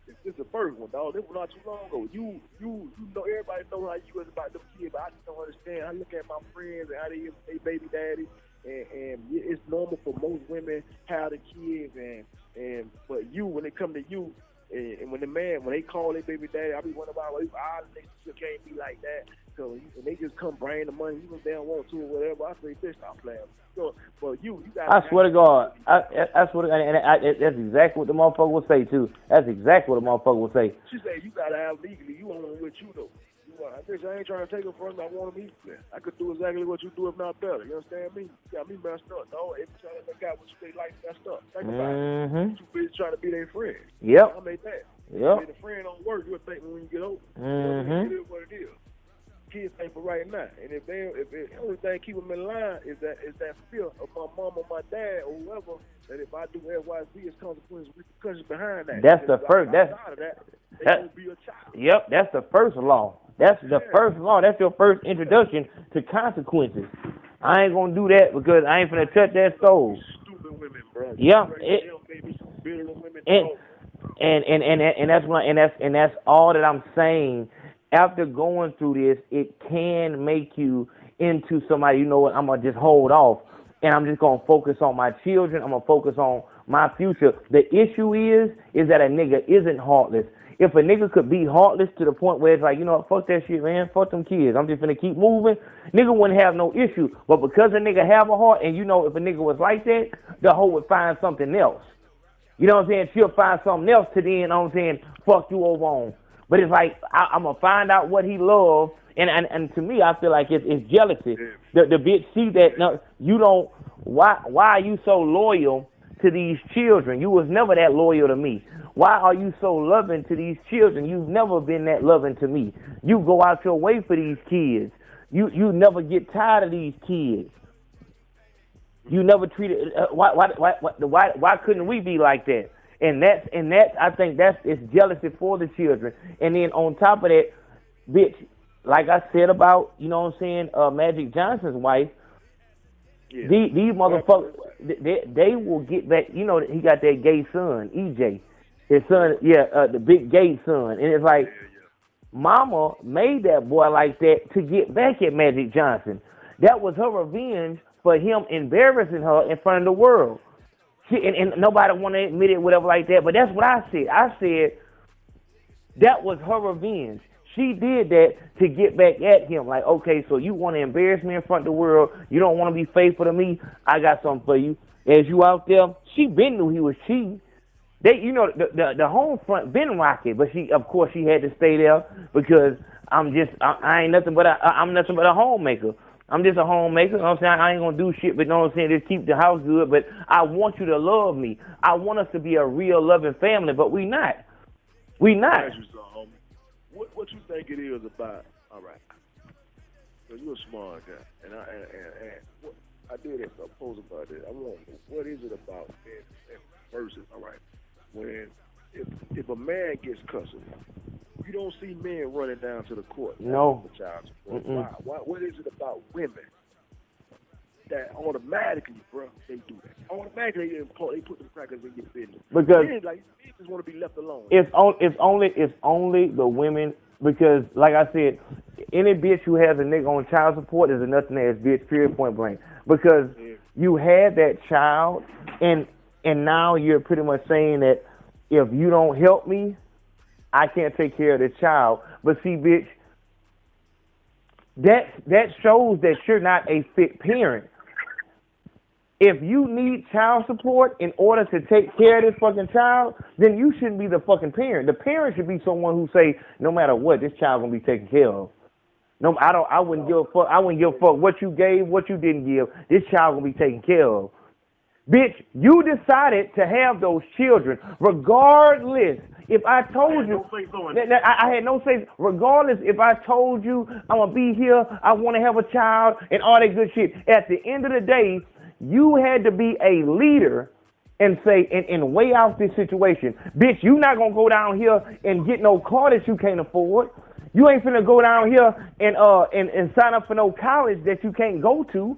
This is the first one, dog. This was not too long ago. You know, everybody know how you is about them kids, but I just don't understand. I look at my friends and how they is with their baby daddy, and it's normal for most women how the kids, but you, when it come to you, and when they call their baby daddy, I be wondering about, well, they can't be like that. So when they just come bring the money, even if they don't want to or whatever, I say, bitch, stop playing. So, but you got. I swear to God, I swear to God, and that's exactly what the motherfucker will say too. That's exactly what the motherfucker will say. She said you gotta have legally. You want with you though. Bitch, I ain't trying to take it from you. I want them equal. I could do exactly what you do, if not better. You understand me? You got me messed up, dog. Every time they got what they like messed up. Think about it. You busy trying to be their friend. Yep. I made that. Yep. If the friend don't work, you'll think when you get older. It is what it is. Kids think for right now, and if the only thing keep them in line is that fear of my mom or my dad or whoever, that if I do X, Y, Z, it's consequences, repercussions behind that. That's the first. They will be a child. Yep, that's the first law. That's the first law. That's your first introduction to consequences. I ain't gonna do that because I ain't finna touch that stove. Stupid women, bro. Yeah. And that's all that I'm saying. After going through this, it can make you into somebody, you know what, I'm going to just hold off, and I'm just going to focus on my children. I'm going to focus on my future. The issue is that a nigga isn't heartless. If a nigga could be heartless to the point where it's like, you know what, fuck that shit, man, fuck them kids, I'm just going to keep moving, nigga wouldn't have no issue. But because a nigga have a heart, and you know if a nigga was like that, the hoe would find something else. You know what I'm saying? She'll find something else to then, you know what I'm saying, fuck you over on. But it's like, I'm going to find out what he loves, and to me, I feel like it's jealousy. The bitch see that, no, you don't, why are you so loyal to these children? You was never that loyal to me. Why are you so loving to these children? You've never been that loving to me. You go out your way for these kids. You never get tired of these kids. You never treated, why couldn't we be like that? And that's I think it's jealousy for the children. And then on top of that, bitch, like I said about, you know what I'm saying, Magic Johnson's wife, these motherfuckers, they will get back, you know, he got that gay son, EJ. His son, the big gay son. And it's like, mama made that boy like that to get back at Magic Johnson. That was her revenge for him embarrassing her in front of the world. And nobody want to admit it, whatever like that. But that's what I said. I said that was her revenge. she did that to get back at him. Like, okay, so you want to embarrass me in front of the world. You don't want to be faithful to me. I got something for you. As you out there, she been knew he was cheating. They, you know, the home front been rocky, but of course, she had to stay there because I ain't nothing but I'm nothing but a homemaker. I'm just a homemaker. You know what I'm saying? I ain't gonna do shit, but you know what I'm saying? Just keep the house good. But I want you to love me. I want us to be a real loving family, but we not. We not. What you think it is about? All right. So you're a smart guy, and I did a post about it. I want to know, what is it about men versus, all right, when if a man gets custody, you don't see men running down to the court. No. For child support. Why? What is it about women that automatically, bro, they do that? Automatically, they put them crackers in your business. Because men, like, they just want to be left alone. It's only the women. Because, like I said, any bitch who has a nigga on child support is a nothing ass bitch, period, point blank. Because you had that child, and now you're pretty much saying that if you don't help me, I can't take care of the child. But see, bitch, that shows that you're not a fit parent. If you need child support in order to take care of this fucking child, then you shouldn't be the fucking parent. The parent should be someone who say, no matter what, this child gonna be taken care of. No, I wouldn't give a fuck. I wouldn't give a fuck what you gave, what you didn't give. This child gonna be taken care of. Bitch, you decided to have those children, regardless. If I told you, I had no say. Regardless, if I told you I'm gonna be here, I want to have a child, and all that good shit. At the end of the day, you had to be a leader and say, and weigh out this situation. Bitch, you not going to go down here and get no car that you can't afford. You ain't finna go down here and sign up for no college that you can't go to.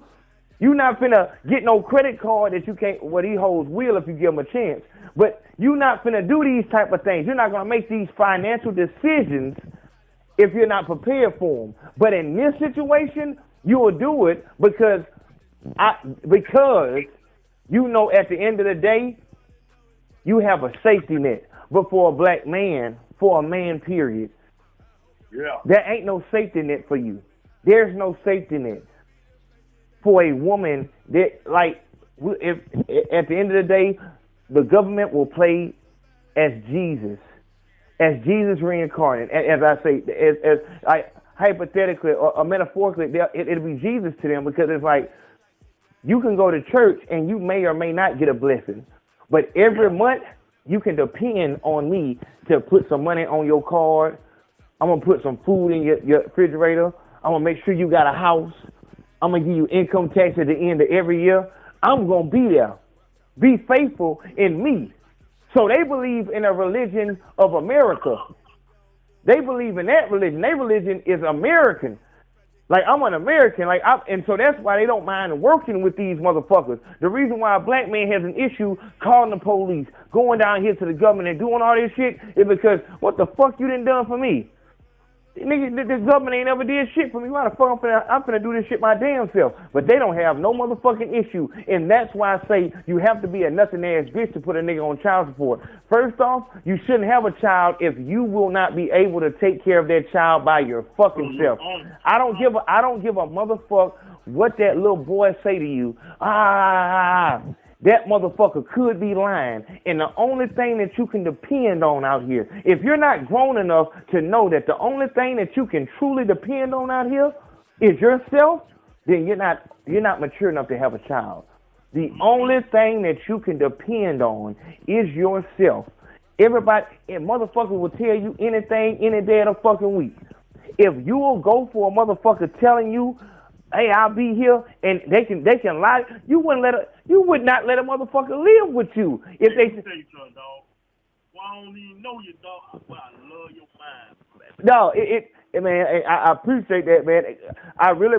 You not finna get no credit card that you can't, well, he holds will if you give him a chance. But you not finna do these type of things. You're not going to make these financial decisions if you're not prepared for them. But in this situation, you will do it because you know at the end of the day, you have a safety net. But for a black man, for a man, period, there ain't no safety net for you. There's no safety net for a woman. That, like, if at the end of the day, the government will play as Jesus reincarnated. As I say, as hypothetically or metaphorically, it'll be Jesus to them, because it's like, you can go to church and you may or may not get a blessing, but every month you can depend on me to put some money on your card. I'm going to put some food in your refrigerator. I'm going to make sure you got a house. I'm going to give you income tax at the end of every year. I'm going to be there. Be faithful in me. So they believe in a religion of America. They believe in that religion. Their religion is American. Like, I'm an American, and so that's why they don't mind working with these motherfuckers. The reason why a black man has an issue calling the police, going down here to the government and doing all this shit is because, what the fuck you done for me? Nigga, this government ain't never did shit for me. Why the fuck I'm finna do this shit my damn self? But they don't have no motherfucking issue. And that's why I say you have to be a nothing ass bitch to put a nigga on child support. First off, you shouldn't have a child if you will not be able to take care of that child by your fucking self. I don't give a motherfucker what that little boy say to you. That motherfucker could be lying. And the only thing that you can depend on out here, if you're not grown enough to know that the only thing that you can truly depend on out here is yourself, then you're not mature enough to have a child. The only thing that you can depend on is yourself. Everybody, and motherfuckers will tell you anything any day of the fucking week. If you will go for a motherfucker telling you, hey, I'll be here, and they can lie, you would not let a motherfucker live with you if they say, dog. Well, I don't even know you, dog. Well, I love your mind. No, man, I appreciate that, man. I really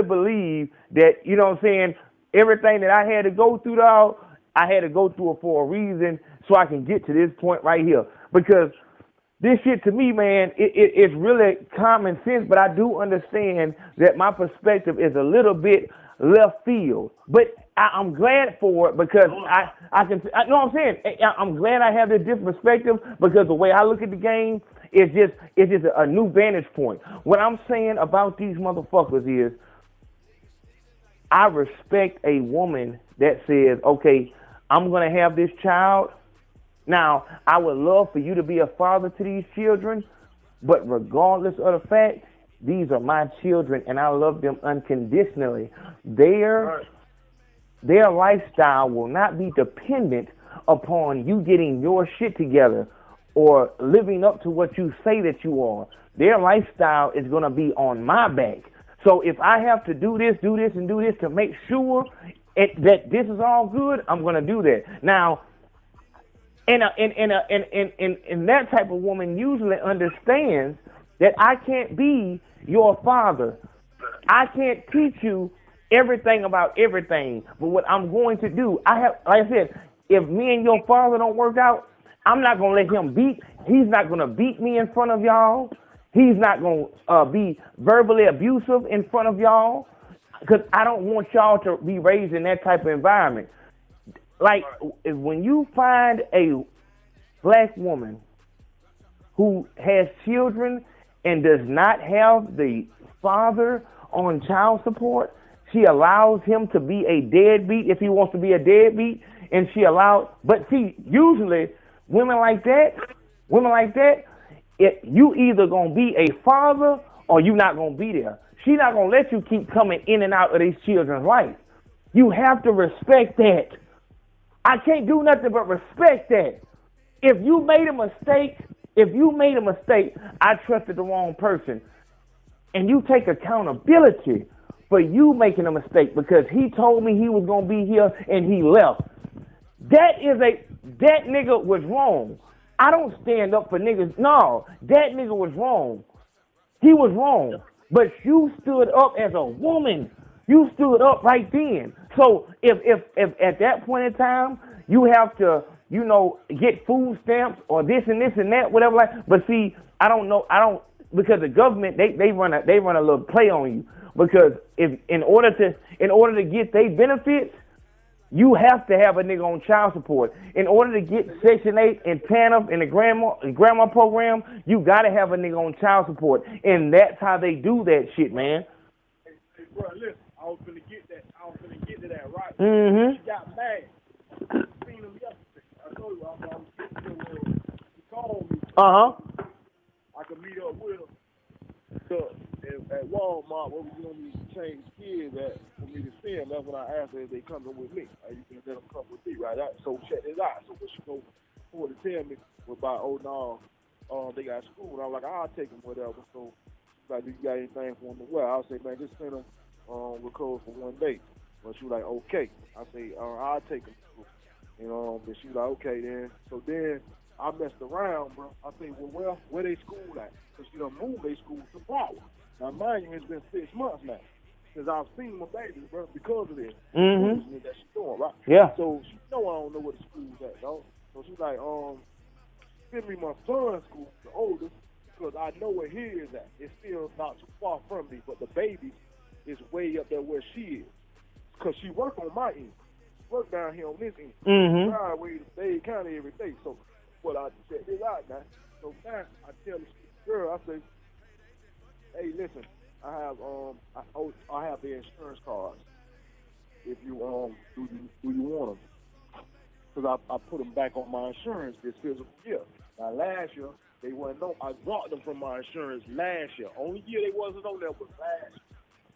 believe that, you know what I'm saying, everything that I had to go through, dog, I had to go through it for a reason so I can get to this point right here. Because this shit to me, man, it's really common sense, but I do understand that my perspective is a little bit left field. But I'm glad for it because I know what I'm saying. I'm glad I have this different perspective because the way I look at the game It's just a new vantage point. What I'm saying about these motherfuckers is, I respect a woman that says, okay, I'm gonna have this child. Now, I would love for you to be a father to these children, but regardless of the fact, these are my children and I love them unconditionally. Their lifestyle will not be dependent upon you getting your shit together or living up to what you say that you are. Their lifestyle is going to be on my back. So if I have to do this, and do this to make sure that this is all good, I'm going to do that. Now, and that type of woman usually understands that I can't be your father. I can't teach you everything about everything. But what I'm going to do, like I said, if me and your father don't work out, I'm not going to let him he's not going to beat me in front of y'all. He's not going to be verbally abusive in front of y'all, because I don't want y'all to be raised in that type of environment. Like, when you find a black woman who has children and does not have the father on child support, she allows him to be a deadbeat if he wants to be a deadbeat, and but see, usually women like that, you either gonna be a father or you not gonna be there. She not gonna let you keep coming in and out of these children's life. You have to respect that. I can't do nothing but respect that. If you made a mistake, I trusted the wrong person. And you take accountability for you making a mistake because he told me he was going to be here and he left. That nigga was wrong. I don't stand up for niggas. No, that nigga was wrong. He was wrong. But you stood up as a woman. You stood up right then. So if at that point in time you have to, get food stamps or this and that, whatever. But see, because the government they run a little play on you, because if in order to get their benefits, you have to have a nigga on child support. In order to get Section 8 and TANF and the grandma program, you gotta have a nigga on child support, and that's how they do that shit, man. Hey bro, listen, I was finna get to that, right? Mm-hmm. She got mad. Seen him yesterday. I told you he called me. Uh-huh. I could meet up with him. So at Walmart, where we gonna change kids at for me to see him. That's when I asked her if they coming with me. You can let them come with me, right? So check this out. So when she go forward to tell me about, they got school, and I was like, I'll take them, whatever. So she's like, do you got anything for them to wear? I'll say, man, just send them with clothes for one day. But she was like, okay. I say, I'll take them. But she was like, okay then. So then I messed around, bro. I say, well, where they school at? Because she done moved they school to Broward. Now, mind you, it's been 6 months now since I've seen my baby, bro, because of this. Mm-hmm. That she's doing, right? Yeah. So she know I don't know where the school's at, dog. So she's like, send me my son's school, the oldest, because I know where his is at. It's still not too far from me, but the baby is way up there where she is. Because she work on my end. Work down here on this end. Mm-hmm. Driveway to Dade County every day. So, what I check this out now. So now I tell this girl, I say, hey, listen, I have the insurance cards. If you do you want them? Because I put them back on my insurance this physical year. Now last year they wasn't on. I brought them from my insurance last year. Only year they wasn't on there was last year.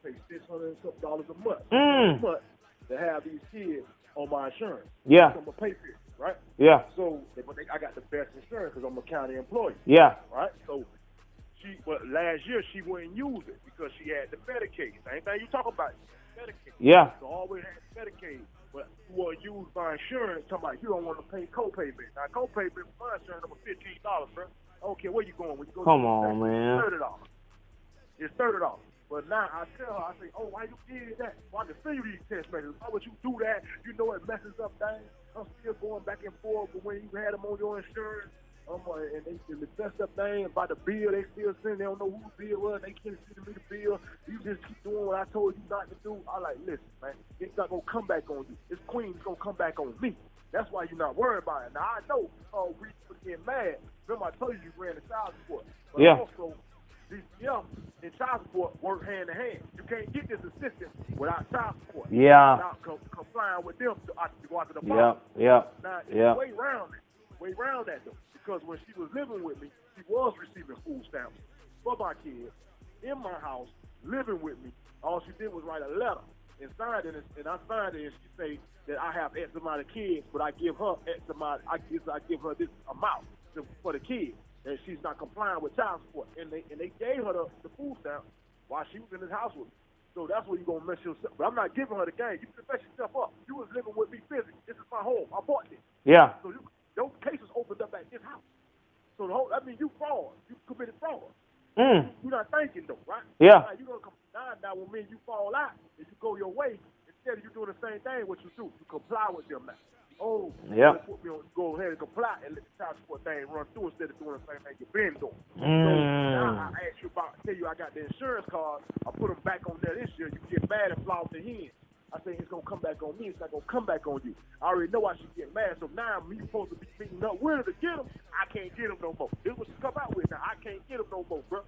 I paid $600 and something a month. A month to have these kids on my insurance. Yeah. I'm gonna pay for it, right? Yeah. So, I got the best insurance because I'm a county employee. Yeah. Right. So, but last year she wouldn't use it because she had the Medicaid. Same thing you talk about, Medicaid. Yeah. So always had Medicaid, but you want to use my insurance. Talking about you don't want to pay co-payment. Now co-payment for my insurance was $15, bro. I don't care where you going. When you go, come on, man. $30. It's $30. But now I tell her, I say, oh, why you did that? Well, I can send you these text messages. Why would you do that? You know it messes up things. I'm still going back and forth, but when you had them on your insurance, and they messed up things about the bill, they still send. They don't know who the bill was. They can't send me the bill. You just keep doing what I told you not to do. I like, listen, man, it's not gonna come back on you. This queen's gonna come back on me. That's why you're not worried about it. Now, I know we get mad. Remember, I told you ran the child support. But also, DCM and child support work hand in hand. You can't get this assistance without child support. Yeah. Without complying with them to go out to the bottom. Yeah. Now, it's way around that, though. Because when she was living with me, she was receiving food stamps for my kids in my house, living with me. All she did was write a letter and signed it, and I signed it, and she say that I have X amount of kids, but I give her X amount. I give her this amount for the kids, and she's not complying with child support. And they gave her the food stamp while she was in this house with me. So that's where you're gonna mess yourself. But I'm not giving her the game. You can mess yourself up. You was living with me physically. This is my home. I bought this. Yeah. So those cases opened up at this house. So I mean, you fraud. You committed fraud. You're not thinking though, right? Yeah. Now, you're gonna come now when me and you fall out and you go your way, instead of you doing the same thing, what you do, you comply with them now. Oh, yeah. Go ahead and comply and let the child support thing run through instead of doing the same thing you've been doing. So now I asked you tell you I got the insurance card, I put them back on there this year, you get mad and fly off the hand. I say it's gonna come back on me, it's not gonna come back on you. I already know I should get mad, so now me supposed to be beating up with her to get them, I can't get them no more. This is what you come out with now, I can't get them no more, bro.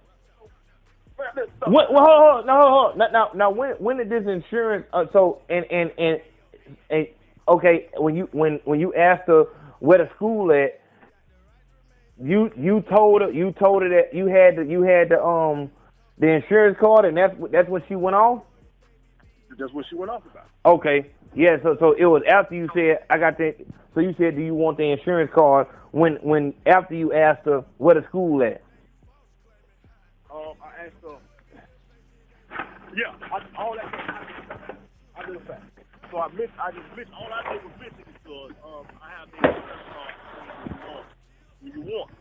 Hold on. Now, when did this insurance? Okay, when you asked her where the school at, you told her that you had the insurance card, and that's when she went off. That's what she went off about. Okay, yeah. So it was after you said I got that. So you said, do you want the insurance card? When after you asked her where the school at. I asked her. Yeah, all that. I did a fact. So I just missed. All I did was miss it because I have the insurance card when you want,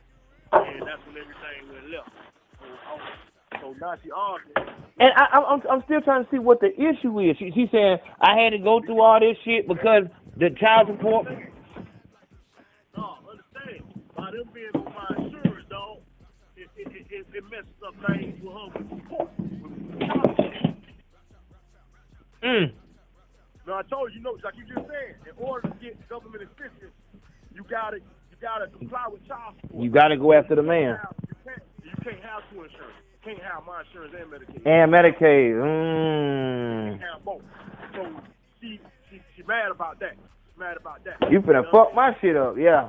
and that's when everything went left. So now she arguing. And I'm still trying to see what the issue is. She saying I had to go through all this shit because the child support. No, understand. By them being on my insurance, dog, it messes up things with her with support. Now I told you, like you just said, in order to get government assistance, you gotta comply with child support. You gotta go after the man. You can't have two insurance. You can't have my insurance and Medicaid. You can't have both. So she mad about that. She's mad about that. You finna fuck my shit up, yeah.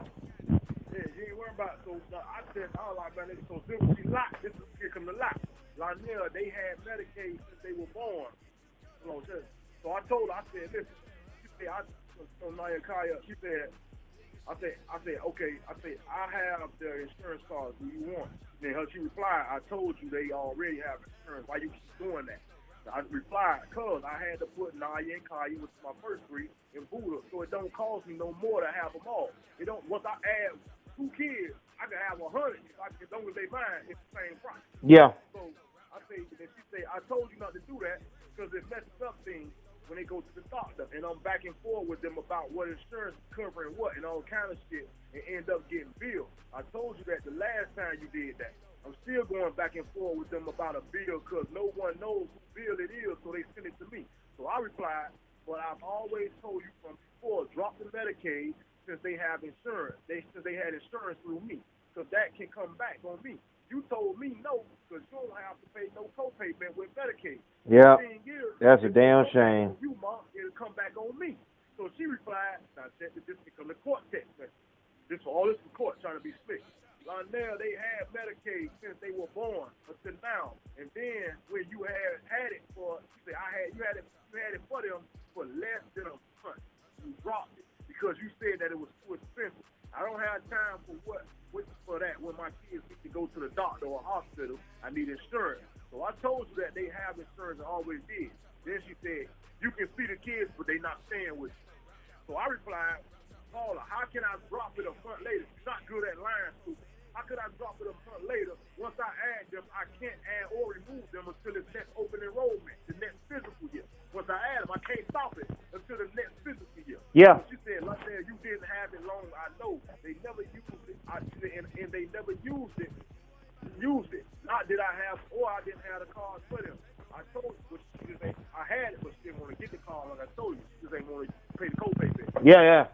Yeah, you ain't worried about it. So I said, man, so she locked. This is here come the lock. Lionel, they had Medicaid since they were born. So I told her, I said, listen, she said, I said, okay, I have the insurance card. Do you want it? Then she replied, I told you they already have insurance. Why you keep doing that? I replied, cause I had to put Naya and Kaya, which is my first three, in Buddha, so it don't cost me no more to have them all. It don't. Once I add 2 kids, I can have 100. As long as they mine, it's the same price. Yeah. So I say, and she say, I told you not to do that because it messes up things when they go to the doctor. And I'm back and forth with them about what insurance is covering what and all kind of shit, and end up getting billed. I told you that the last time you did that. I'm still going back and forth with them about a bill because no one knows who bill it is, so they send it to me. So I replied, but I've always told you from before, drop the Medicaid since they have insurance. Since they had insurance through me, because that can come back on me. You told me no, because you don't have to pay no co-payment with Medicaid. Yeah, that's a damn shame. You, Mom, it'll come back on me. So she replied, now check this become the court text message. This for court trying to be slick. Lionel, they had Medicaid since they were born until now. And then when you had it for, you had it for them for less than a month. You dropped it because you said that it was too expensive. I don't have time for that when my kids need to go to the doctor or hospital. I need insurance. So I told you that they have insurance and always did. Then she said, you can see the kids, but they not staying with you. So I replied, Paula, how can I drop it a month later? She's not good at lying, stupid. How could I drop it a month later? Once I add them, I can't add or remove them until it's next open enrollment, the next physical year. Once I add them, I can't stop it until the next physical year. Yeah. She said, like that, you didn't have it long. I know. They never used it. And they never used it. Not that I have, or I didn't have the card for them. I told you, she just ain't, I had it, but she didn't want to get the card like I told you. She just ain't want to pay the copay bill. Yeah.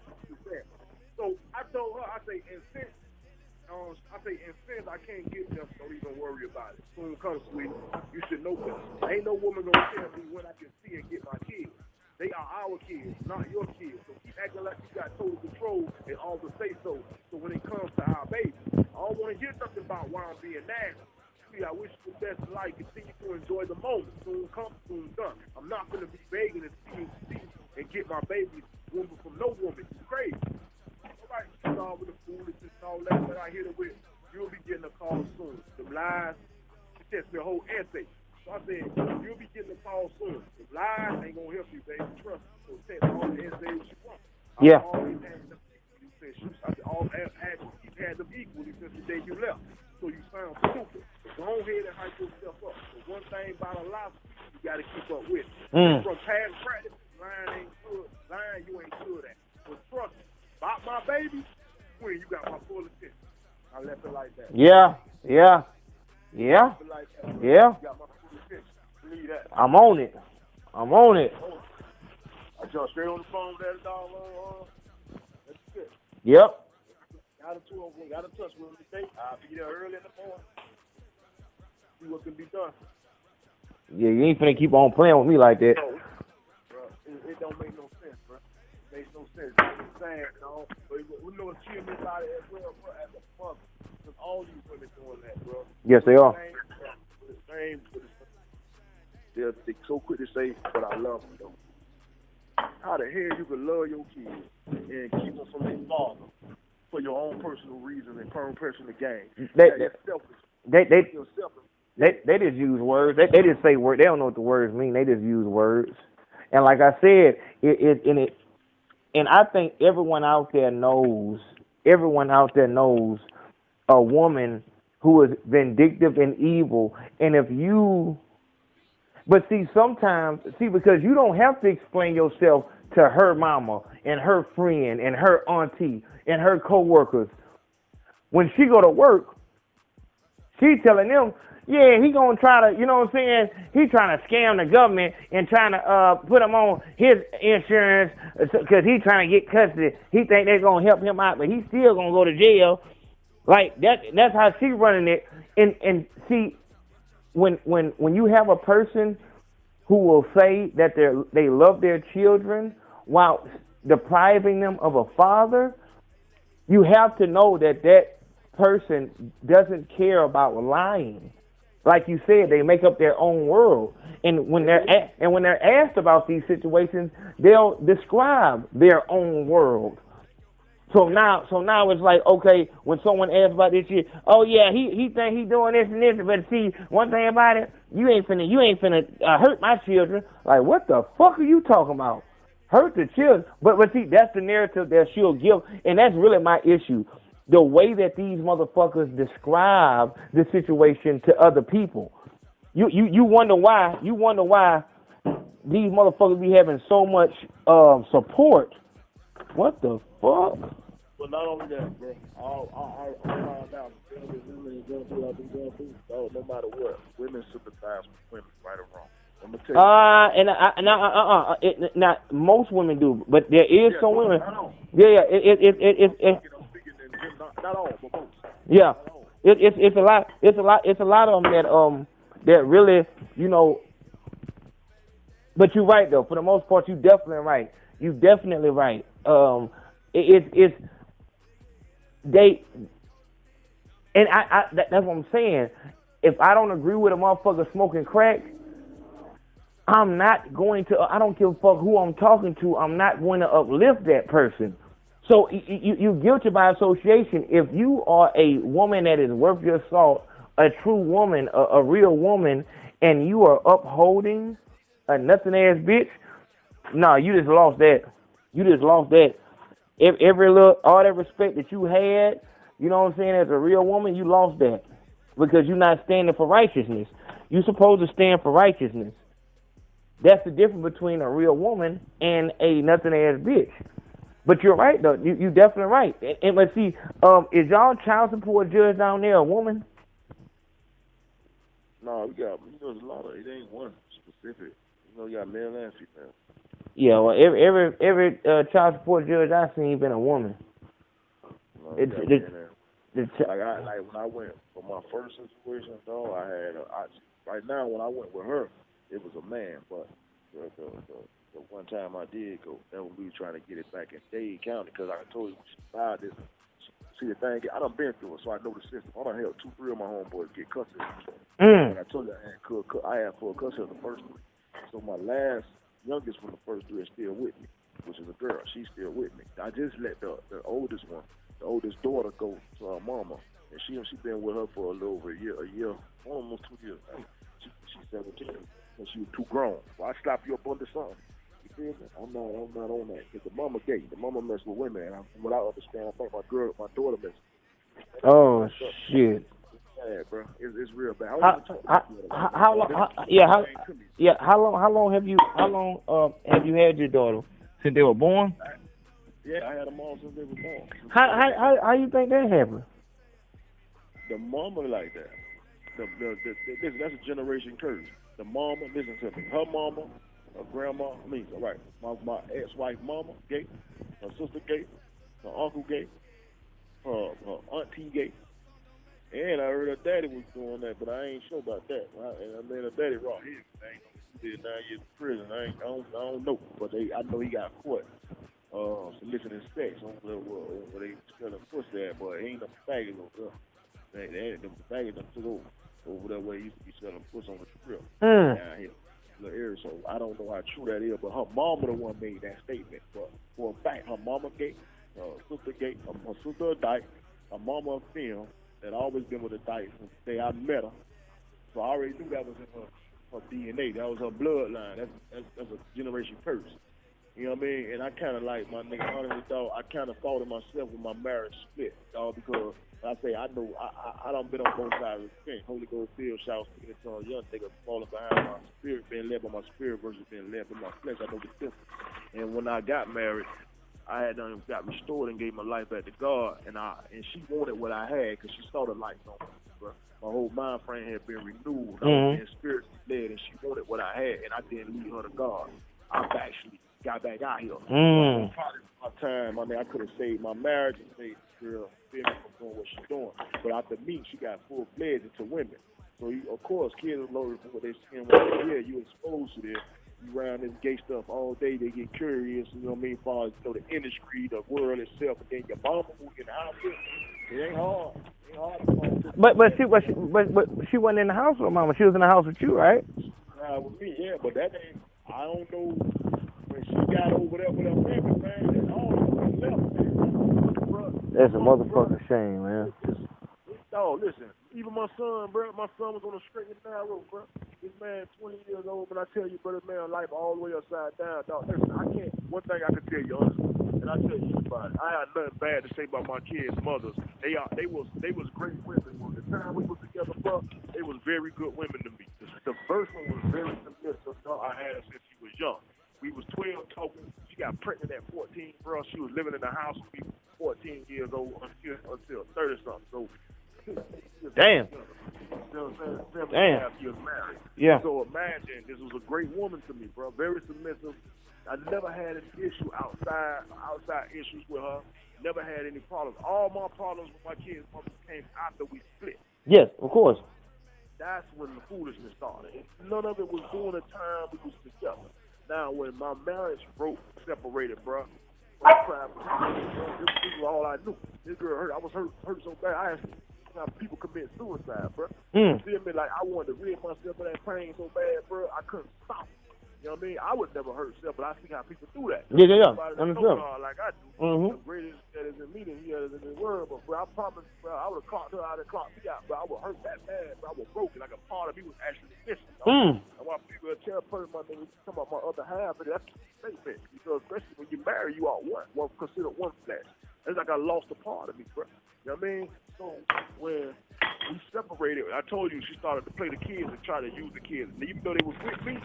say, in sense, I can't get them, don't even worry about it. Soon comes, sweetie. You should know better. Ain't no woman gonna tell me when I can see and get my kids. They are our kids, not your kids. So keep acting like you got total control and all the say so. So when it comes to our baby, I don't want to hear nothing about why I'm being nasty. See, I wish you the best of life. Continue to enjoy the moment. Soon come, soon done. I'm not gonna be begging and see and get my baby woman from no woman. It's crazy. All right, all with the foolishness and all that I hit it with. You'll be getting a call soon. The lies, she sent me a whole essay. So I said, you'll be getting a call soon. The lies ain't gonna help you, baby. Trust me. So text all the essays you want. Yeah. I always had them equally. I said, all you've had them equally since the day you left. So you sound stupid. Go ahead and hype yourself up. The one thing about a lie, you gotta keep up with. From past practice, lying ain't good. Lying you ain't good at. But trust me, about my baby, when you got my full attention. I left it like that. Yeah. Like that. You got my full attention. Believe that. I'm on it. I jumped straight on the phone with that dog. That's it. Yep. Got in touch with him today. I'll be there early in the morning. See what can be done. Yeah, you ain't finna keep on playing with me like that. No, bro. It don't make no sense, bro. It makes no sense. I'm saying, but we know it's cheating about it as well, bro, as a mother. Because all these women doing that, bro. Yes, they are. They're so quick to say, but I love them, though. How the hell you can love your kids and keep them from their father for your own personal reasons and personal gain? That's selfish. They just use words. They just say words. They don't know what the words mean. They just use words. And like I said, and I think everyone out there knows a woman who is vindictive and evil. And but because you don't have to explain yourself to her mama and her friend and her auntie and her coworkers. When she go to work, she telling them, yeah, he gonna try to, you know what I'm saying? He trying to scam the government and trying to put him on his insurance because he trying to get custody. He think they're gonna help him out, but he's still gonna go to jail. Like that's how she running it. And see, when you have a person who will say that they love their children while depriving them of a father, you have to know that person doesn't care about lying. Like you said, they make up their own world, and when they're asked about these situations, they'll describe their own world. So now it's like, okay, when someone asks about this shit, oh yeah, he think he doing this and this, but see, one thing about it, you ain't finna hurt my children. Like, what the fuck are you talking about? Hurt the children? But see, that's the narrative that she'll give, and that's really my issue. The way that these motherfuckers describe the situation to other people. You wonder why these motherfuckers be having so much support. What the fuck? Well, not only that, bro. All around now, women going through what I've been going through. So no matter what, women sympathize with women, right or wrong. I'm gonna tell you. Not most women do, but there is some women. It not all, but most. Yeah, it's a lot. It's a lot of them that really, you know. But you're right though. For the most part, you're definitely right. You're definitely right. That's what I'm saying. If I don't agree with a motherfucker smoking crack, I'm not going to. I don't give a fuck who I'm talking to. I'm not going to uplift that person. So you're guilty by association. If you are a woman that is worth your salt, a true woman, a real woman, and you are upholding a nothing ass bitch, no, you just lost that. You just lost that. All that respect that you had, you know what I'm saying, as a real woman, you lost that. Because you're not standing for righteousness. You're supposed to stand for righteousness. That's the difference between a real woman and a nothing ass bitch. But you're right though. You definitely right. And let's see, is y'all child support judge down there a woman? No, we got, there's a lot of, it ain't one specific. You got male and female. Yeah, well, every child support judge I've seen been a woman. No, Like when I went for my first situation, though, right now when I went with her, it was a man, but the one time I did go, that was we were trying to get it back in Dade County because I told you she filed this. See the thing, I done been through it, so I know the system. I done helped 2-3 of my homeboys get custody. And I told you I had full custody of the first 3. So my last youngest from the first 3 is still with me, which is a girl. She's still with me. I just let the oldest one, the oldest daughter, go to her mama, and she been with her for a little over a year, almost 2 years. She's 17, and she was too grown. So I slap you up under something. You feel me? I'm not on that. Because the mama gay. The mama mess with women. And from what I understand, I think my daughter mess. Oh shit. Yeah, bro. It's real bad. How long have you had your daughter? Since they were born? Yeah, I had them all since they were born. How you think that happened? The mama like that. Listen, that's a generation curse. The mama, listen to me. Her mama, her grandma, my ex-wife mama gay, her sister gay, her uncle gay, her auntie gay, and I heard her daddy was doing that, but I ain't sure about that. I mean, her daddy raw. He did 9 years in prison. I don't know, but I know he got caught soliciting sex on where they selling pussy at, but ain't no faggots over there. The faggots done took over that way. He used to be selling pussy on the strip down here. Area, so I don't know how true that is, but her mama the one made that statement. But for a fact, her mama gay, sister gay, her sister a dyke, her mama a film that always been with a dyke since the day I met her. So I already knew that was in her DNA. That was her bloodline. That's a generation curse. You know what I mean? And I kind of like my nigga, honestly, dog, I kind of thought of myself with my marriage split, dog, because I say I know I done been on both sides of the fence. Holy Ghost field shouts speaking to a young nigga falling behind my spirit, being led by my spirit versus being led by my flesh. I know the difference. And when I got married, I had done got restored and gave my life back to God, and she wanted what I had because she saw the light on me. Bro. My whole mind frame had been renewed. I was being spiritually led, and she wanted what I had, and I didn't lead her to God. I've actually got back out here. Probably my time, I could have saved my marriage and saved the girl from doing what she's doing. But after me, she got full-fledged into women. So, of course, kids are loaded from what they see and what they hear. You exposed to this. You around this gay stuff all day. They get curious, you know what I mean, as far as the industry, the world itself, and then your mama who in the house. It ain't hard. It ain't hard. But she wasn't in the house with mama. She was in the house with you, right? With me, yeah. But that ain't. I don't know when she got over there with her family, man. And all of them left, man. That's a motherfucking shame, man. Dog, listen. Even my son, bro. My son was on a straight and narrow, bro. This man, 20 years old, but I tell you, brother, man, life all the way upside down, dog. Listen, I can't. One thing I can tell you honestly, and I tell you about it, I had nothing bad to say about my kids' mothers. They was great women. The time we was together, bro, they was very good women to me. The first one was very submissive. I had her since she was young. We was 12 talking. She got pregnant at 14, bro. She was living in the house with me 14 years old until 30 something. So. Damn. Damn. Years married. Yeah. So imagine, this was a great woman to me, bro. Very submissive. I never had an issue outside issues with her. Never had any problems. All my problems with my kids' mother came after we split. Yes, of course. That's when the foolishness started. None of it was during the time we was together. Now, when my marriage separated, bro, this was all I knew. This girl hurt. I was hurt so bad. I asked how people commit suicide, bro. You feel me? Like, I wanted to rid myself of that pain so bad, bro. I couldn't stop. You know what I mean? I would never hurt myself, but I see how people do that. Yeah. Understand. Like I do. The greatest that is in me than he is in the world. But, bro, I promise, bro, I would have clocked her out and clocked me out, bro. I would hurt that bad, bro. I was broken. Like a part of me was actually missing. And why people tell person my nigga, talking about my other half, but that's a statement. Because especially when you marry, you are one considered one flesh. It's like I lost a part of me, bro. You know what I mean? So when we separated, I told you she started to play the kids and try to use the kids. And even though they was with me,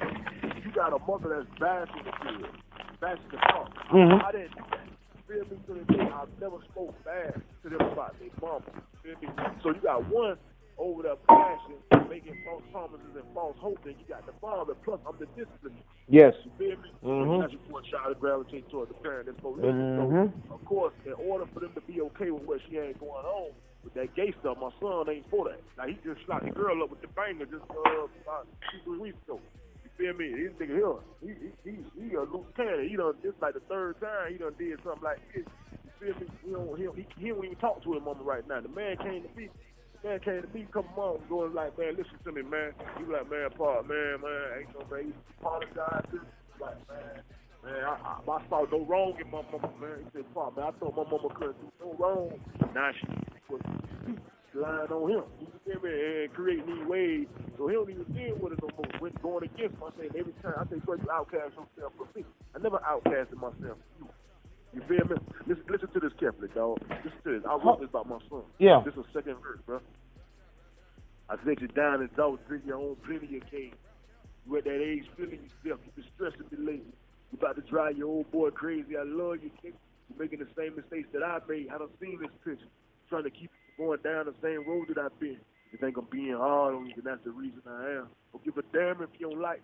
you got a mother that's bashing the kids, bashing the father. I didn't do that. Feel me? To the day, I never spoke bad to them about their mama. Feel me? So you got one over there passion, making false promises and false hope, and you got the father, plus I'm the discipline. Yes. You feel me? That's what child to gravitate toward the parent that's supposed to. So, of course, in order for them to be okay with what she had going on, with that gay stuff. My son ain't for that. Like, he just shot the girl up with the banger just about 2-3 weeks ago. You feel me? This nigga here, he a loose cannon. He done, this like the third time he done did something like this. You feel me? He don't even talk to his mama right now. The man came to me a couple months ago and like, man, listen to me, man. He was like, man, Pop, man, ain't no man. He apologized to me. Like, man, I saw no wrong in my mama, man. He said, Pop, man, I thought my mama couldn't do no wrong. Now she was lying on him. You feel me? And creating these waves. So he don't even deal with it no more. When going against him, I say every time, I say, first you outcast yourself for me. I never outcasted myself for you. You feel me? Listen to this carefully, dog. Listen to this. I wrote this about my son. Yeah. This is the second verse, bro. I said you down and out, drink your own plenty of cane. You at that age feeling yourself. You been stressing me lately. You about to drive your old boy crazy. I love you, kid. You're making the same mistakes that I made. I done seen this picture. Trying to keep going down the same road that I've been. You think I'm being hard on you, and that's the reason I am. Don't give a damn if you don't like.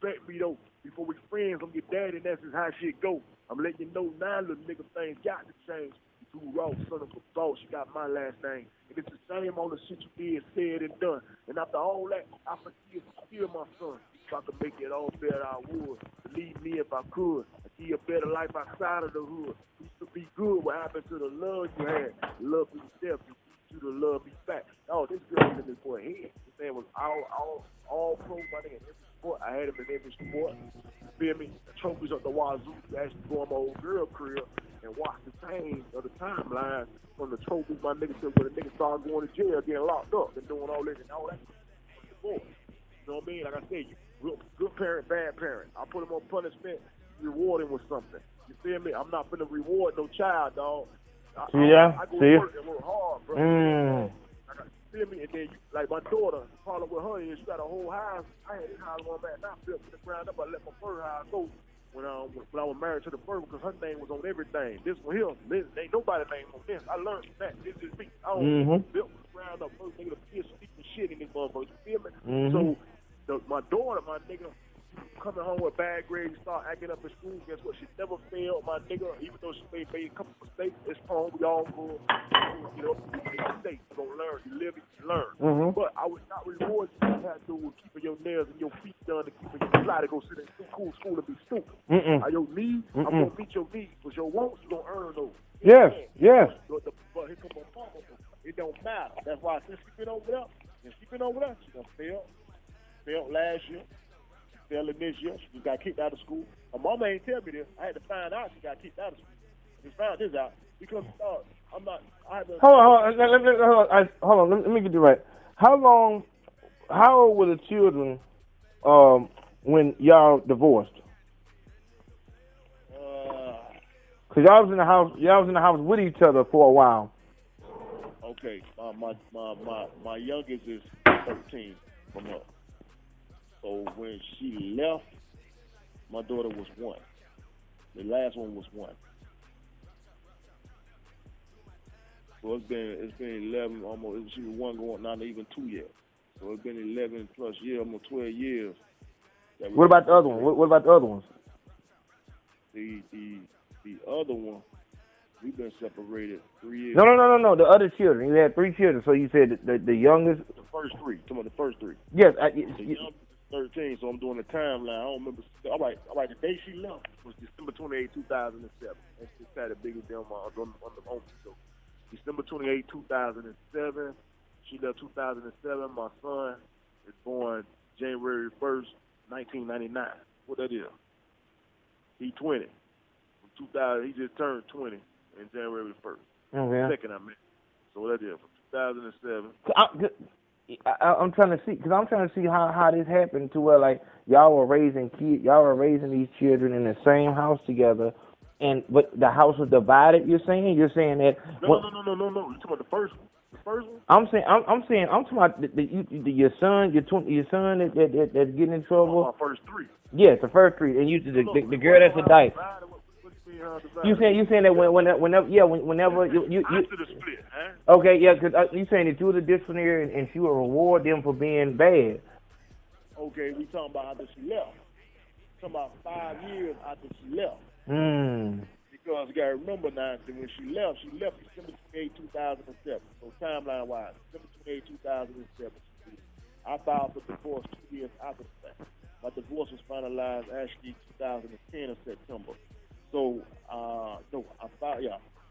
Respect me, though. Before we friends, I'm your daddy, and that's just how shit go. I'm letting you know now, little nigga, things got to change. You too raw, son of a boss. You got my last name. And it's the same on the shit you did, said, and done. And after all that, I forgive still my son. If I could make it all better, I would. Believe me if I could. I give you a better life outside of the hood. Used to be good. What happened to the love you had? Love yourself. You to love me back. Oh, this girl was in this boy head. This man was all pro, my nigga, in every sport. I had him in every sport. You feel me? The trophies up the wazoo. You actually go on my old girl career and watch the change of the timeline from the trophies my nigga to when the nigga started going to jail, getting locked up, and doing all this and all that. You know what I mean? Like I said, you good parent, bad parent. I put him on punishment, reward him with something. You feel me? I'm not finna reward no child, dog. I go to work and work hard, bro. You feel me? And then, like my daughter, the problem with her is she got a whole house. I had this house where I'm at now, built from the ground up. I let my first house go when I was married to the first because her name was on everything. This one here, ain't nobody name on this. I learned from that. This is me. I don't built from the ground up. First nigga, the piss, speaking shit in this motherfucker. You feel me? So, my daughter, my nigga, coming home with bad grades, start acting up in school. Guess what? She never failed, my nigga. Even though she made a couple mistakes, it's home. We all go, you know, you make mistakes. You gonna learn. You live it, you learn. But I would not reward you for that to with keeping your nails and your feet done and keeping your fly to go sit in school and be stupid. Are your needs? I'm gonna meet your needs. But your wants, you gonna earn those. Yes. But here come my mama. It don't matter. That's why since she been over there, she done failed last year. Failing this year. She got kicked out of school. My mama ain't tell me this. I had to find out she got kicked out of school. Just found this out. Because I'm not. Hold on. Let me get you right. How old were the children when y'all divorced? Cause y'all was in the house with each other for a while. Okay. My youngest is 13 from her. So when she left, my daughter was 1. The last one was 1. So it's been 11, almost. She was 1 going, not even 2 years. So it's been 11 plus years, almost 12 years. What about the other one? What about the other ones? The other one, we've been separated 3 years. No. The other children. You had 3 children. So you said the youngest. The first 3. Talking about the first 3. Yes. The youngest. 13, so I'm doing the timeline. I don't remember. All right. The day she left was December 28, 2007. That's just had the biggest deal on the home. So December 28, 2007. She left 2007. My son is born January 1st, 1999. What that is? He 20. From 2000, he just turned 20 in January 1st. Okay. Second, I mean. So what that is? From 2007. I'm trying to see how this happened to where like y'all were raising these children in the same house together, but the house was divided. You're saying that no. You talking about the first one? The first one? I'm talking about your son that's getting in trouble. My first 3. Yes, the first 3, and the girl that's a dyke. You saying that whenever you to the split, huh? Okay, yeah, because you saying that you was a disciplinary and she would reward them for being bad. Okay, we talking about after she left. Talking about 5 years after she left. Because you got to remember now that when she left December 28, 2007. So timeline-wise, December 28, 2007. I filed for divorce 2 years after that. My divorce was finalized actually 2010 in September. So,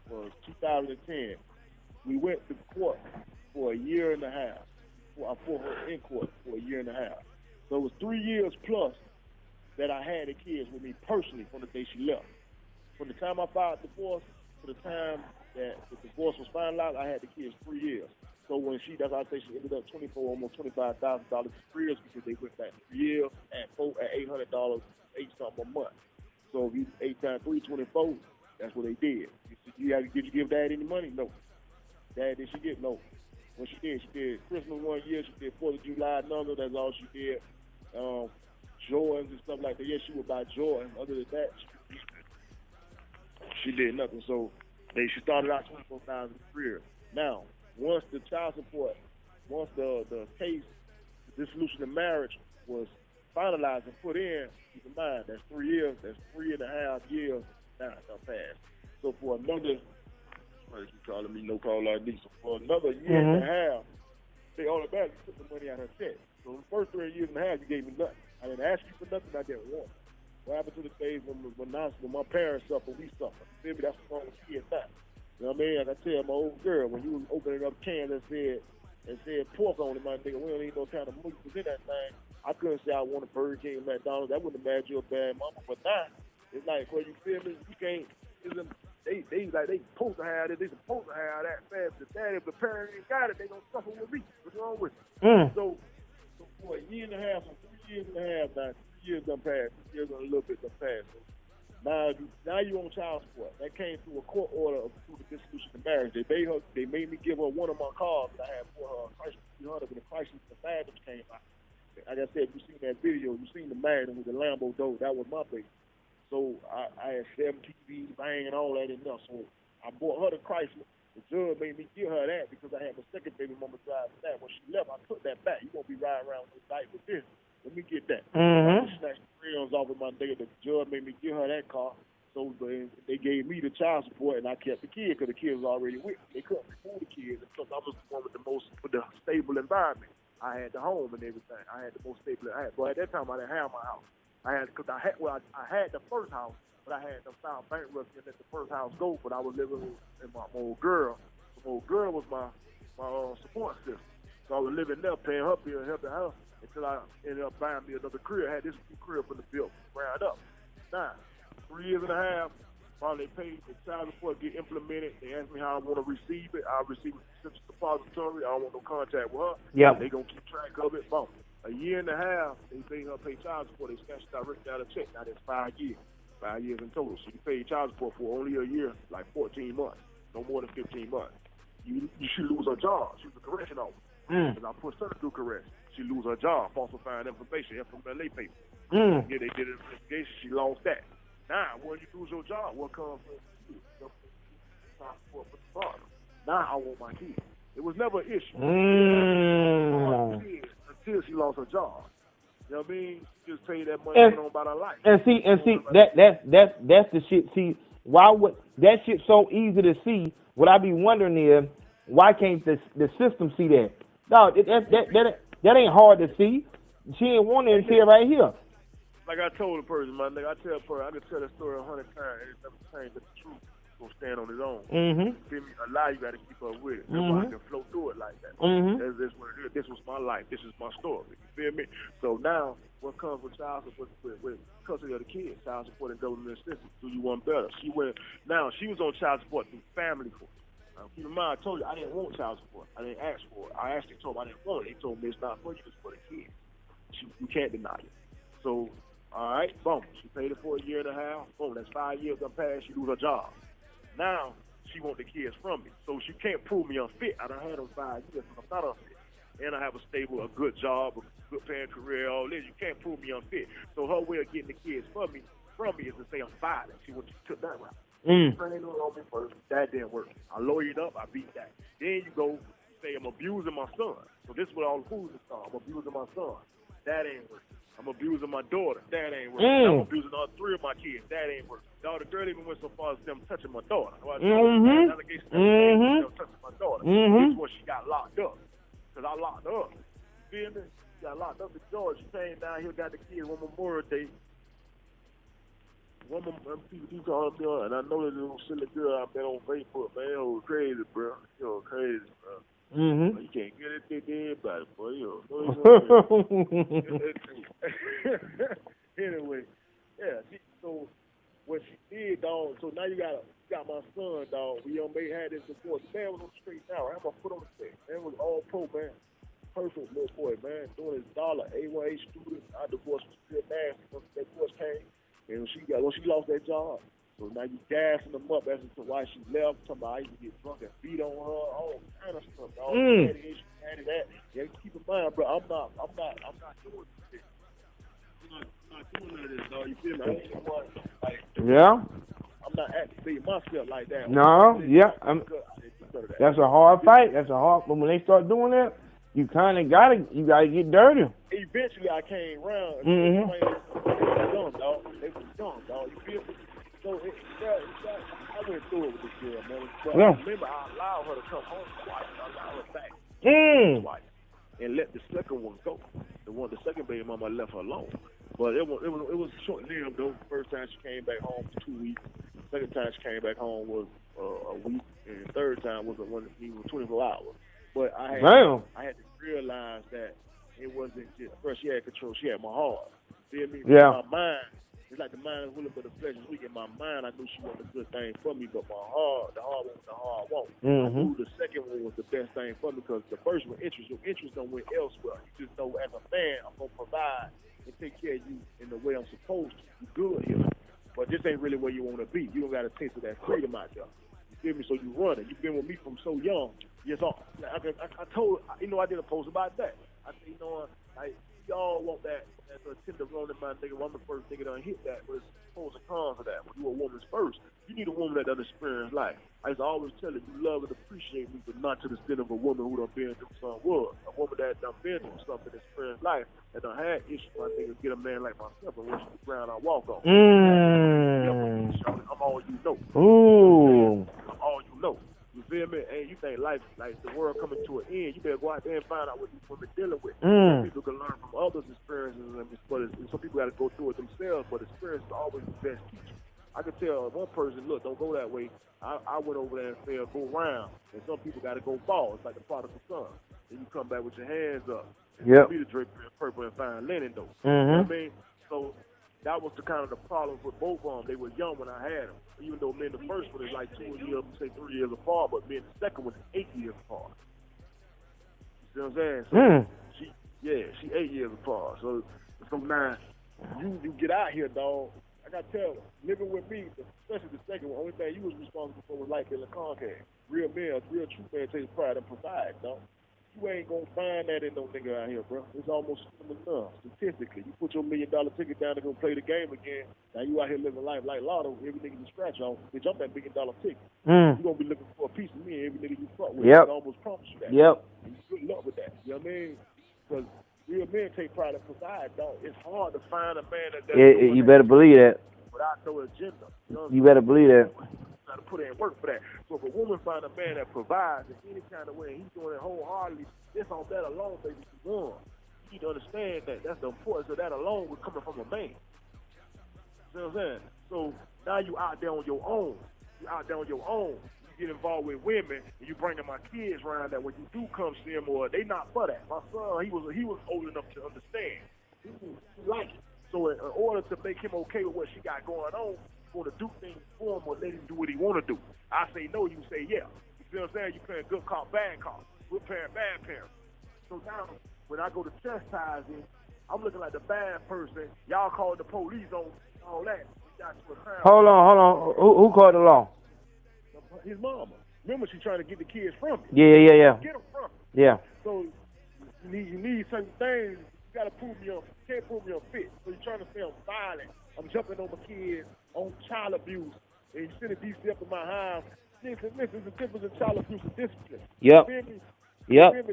for 2010. We went to court for a year and a half. For her in court for a year and a half. So it was 3 years plus that I had the kids with me personally from the day she left. From the time I filed divorce to the time that the divorce was finalized, I had the kids 3 years. So when that's why I say she ended up almost $25,000 for 3 years because they went back 3 years at $800, $8 something a month. So if you 8 times 3, 24, that's what they did. Did you give Dad any money? No. Dad, did she get? No. What she did Christmas 1 year, she did 4th of July another, that's all she did. Jordans and stuff like that. Yeah, she would buy Jordans. Other than that, she did nothing. So she started out $24,000 a year. Now, once the child support, once the case, the dissolution of marriage was finalized and put in, keep in mind, that's 3 years, that's 3.5 years now passed. So for another, you calling me no call like this, so for another year and a half, they automatically took the money out of her check. So the first 3 years and a half, you gave me nothing. I didn't ask you for nothing, I didn't want. What happened to the days when my parents suffer, we suffer? You feel me? That's what's wrong with kids now. You know what I mean? Like I tell my old girl, when you was opening up cans that said pork on it, my nigga, we don't even know what kind of meat was in that thing. I couldn't say I want a Burger King, McDonald's. That wouldn't have made you a bad mama. But now, it's like, well, you feel me? You can't. They supposed to have it. They supposed to have that fast. The daddy, if the parent ain't got it, they gonna suffer with me. What's wrong with it? So for a year and a half, 3 years and a half now, 3 years done passed. 3 years and a little bit done passed. So now you on child support. That came through a court order through the dissolution of marriage. They made me give her one of my cars that I had for her, Chrysler 300 when the Chrysler Magnum came out. Like I said, you seen that video, you seen the Magnum with the Lambo door. That was my baby. So I had 7 TVs, bang, and all that in there. So I bought her the Chrysler. The judge made me give her that because I had my second baby mama driving that. When she left, I took that back. You won't be riding around with night with this. Let me get that. I snatched the rims off of my nigga. The judge made me give her that car. So they gave me the child support, and I kept the kid because the kid was already with me. They couldn't remove the kids because I was the one with the stable environment. I had the home and everything. I had the most stable I had. But at that time, I didn't have my house. I had the first house, but I had to file bankruptcy and let the first house go. But I was living in my old girl. The old girl was my support system. So I was living there, paying her bill, helping her until I ended up buying me another crib. I had this crib from the bill round up. Now, 3 years and a half, while they paid the child support get implemented, they asked me how I want to receive it. I receive it from the depository. I don't want no contact with her. Yep. They gonna keep track of it. Boom. A year and a half, they made her pay child support. They snatched directly out of check. Now that's 5 years. 5 years in total. So you paid child support for only a year, like 14 months. No more than 15 months. You should lose her job. She was a correction officer. Because I pushed her to do correction. She lose her job, falsifying information, FMLA paper. Yeah, they did an investigation. She lost that. Now, when you lose your job, what comes from you? Now I want my kids. It was never an issue. Until she lost her job. You know what I mean? She just paid that money on about her life. And see, that's the shit. See, why would that shit so easy to see? What I be wondering is, why can't the system see that? No, that ain't hard to see. She ain't want it until right here. Like I told the person, my nigga, I can tell that story 100 times. It's never changed, but the truth gonna stand on its own. You feel me? A lie, you gotta keep up with it. That's why I can flow through it like that. That's what it is. This was my life. This is my story. You feel me? So now, what comes with child support, with custody of the kids, child support and government assistance, do you want better? She was on child support through family court. Now, keep in mind, I told you I didn't want child support. I didn't ask for it. I actually told them I didn't want it. They told me it's not for you, it's for the kids. You can't deny it. So, all right, boom. She paid it for a year and a half. Boom, that's 5 years done passed. She lose her job. Now, she want the kids from me. So she can't prove me unfit. I done had them 5 years, but I'm not unfit. And I have a stable, a good job, a good paying career, all this. You can't prove me unfit. So her way of getting the kids from me is to say I'm violent. She took that route. Training on me first. That didn't work. I lawyered up. I beat that. Then you go say I'm abusing my son. So this is what all the fools are. I'm abusing my son. That ain't working. I'm abusing my daughter. That ain't working. I'm abusing all 3 of my kids. That ain't working. The girl even went so far as them touching my daughter. Allegations touching my daughter. This is when she got locked up. Because I locked her up. You feel me? She got locked up in Georgia. She came down here, got the kids on Memorial Day. One of them people keep calling me on, and I know that little silly girl out there on Facebook, man. It was crazy, bro. It was crazy, bro. You can't get it to everybody, boy. Anyway, yeah. So what she did, dog. So now you got my son, dog. We had this before. The man was on the street now. I had my foot on the stick. Man was all pro, man. Perfect little boy, man. Doing his dollar, A1A student. I divorced was still nasty once that divorce came. And when she lost that job, so now you gassing them up as to why she left. Talking about I used to get drunk and beat on her, all kind of stuff. All that. Yeah, keep in mind, bro. I'm not doing this. I'm not doing none of this, dog. You feel me? I'm not activating myself like that. No, yeah. That's a hard fight. But when they start doing that, you kind of gotta get dirty. Eventually, I came around. They was dumb, dog. You feel me? So I went through it with this girl, man. But I remember I allowed her to come home twice. I allowed her back twice, and let the second one go. The second baby mama left her alone. But it was short lived though. First time she came back home for 2 weeks. Second time she came back home was a week, and the third time was 24 hours. But I had to realize that it wasn't just first. She had control. She had my heart. Feel me? Yeah. My mind. It's like the mind is willing, but the flesh is weak. In my mind, I knew she wanted a good thing for me, but my heart, the heart wants the heart won't. I knew the second one was the best thing for me because the first one, your interest don't went elsewhere. You just know as a man, I'm going to provide and take care of you in the way I'm supposed to. You good here. But this ain't really where you want to be. You don't got a taste of that freedom out there. You feel me? So you run it. You've been with me from so young. Yes, I told, I did a post about that. I said, y'all want that tenderoni, my nigga. Well, I'm the first nigga to hit that. But it's pros and cons of that. When you're a woman's first, you need a woman that done experience life. I used to always tell her, you love and appreciate me, but not to the extent of a woman who done been through some world. A woman that done been through something, experienced life, that done had issues, my nigga, get a man like myself and worship the ground I walk on. I'm all you know. I'm all you know. You feel me? And you think life, like the world coming to an end, you better go out there and find out what these women dealing with. People can learn from others' experiences, but some people got to go through it themselves, but experience is always the best teacher. I could tell one person, look, don't go that way. I went over there and said, go round. And some people got to go ball. It's like the prodigal son. And you come back with your hands up. Yep. Be the draper in purple and fine linen, though. You know what I mean? So that was the kind of the problem with both of them. They were young when I had them. Even though me and the first one is like 2 years, say 3 years apart, but me and the second one is 8 years apart. You see what I'm saying? So she 8 years apart. So now you get out here, dog. I got to tell you, living with me, especially the second one, only thing you was responsible for was light bill and Comcast. Real man, real true man takes pride and provide, dog. You ain't gonna find that in no nigga out here, bro. It's almost enough statistically. You put your $1 million ticket down to go play the game again. Now you out here living life like Lotto. Every nigga you scratch on, bitch, I'm that $1 million ticket. You gonna be looking for a piece of me. Every nigga you fuck with, I almost promise you that. And good luck with that. You know what I mean? Because real men take pride and provide, dog. It's hard to find a man that does. You better believe that. Without no agenda. You better believe that. Got to put in work for that. So if a woman find a man that provides in any kind of way, he's doing it wholeheartedly, just on that alone, baby, she won. You need to understand that. That's the importance of that alone was coming from a man. You know what I'm saying? So now you out there on your own. You out there on your own. You get involved with women, and you bringing my kids around that when you do come see them, or they not for that. My son, he was old enough to understand. He like it. So in order to make him okay with what she got going on, you want to do things for him or let him do what he want to do. I say no, you say yeah. You feel what I'm saying? You playing good cop, bad cop. We're playing bad parents. So now, when I go to chastising, I'm looking like the bad person. Y'all call the police on all that. Hold on. Who called the law? His mama. Remember, she's trying to get the kids from him. Yeah. Get them from him. Yeah. So you need certain things. You gotta prove me can't prove me unfit. So you're trying to say I'm violent. I'm jumping on my kids on child abuse, and you send a DC up in my house. Listen, there's a difference in child abuse and discipline. Yep.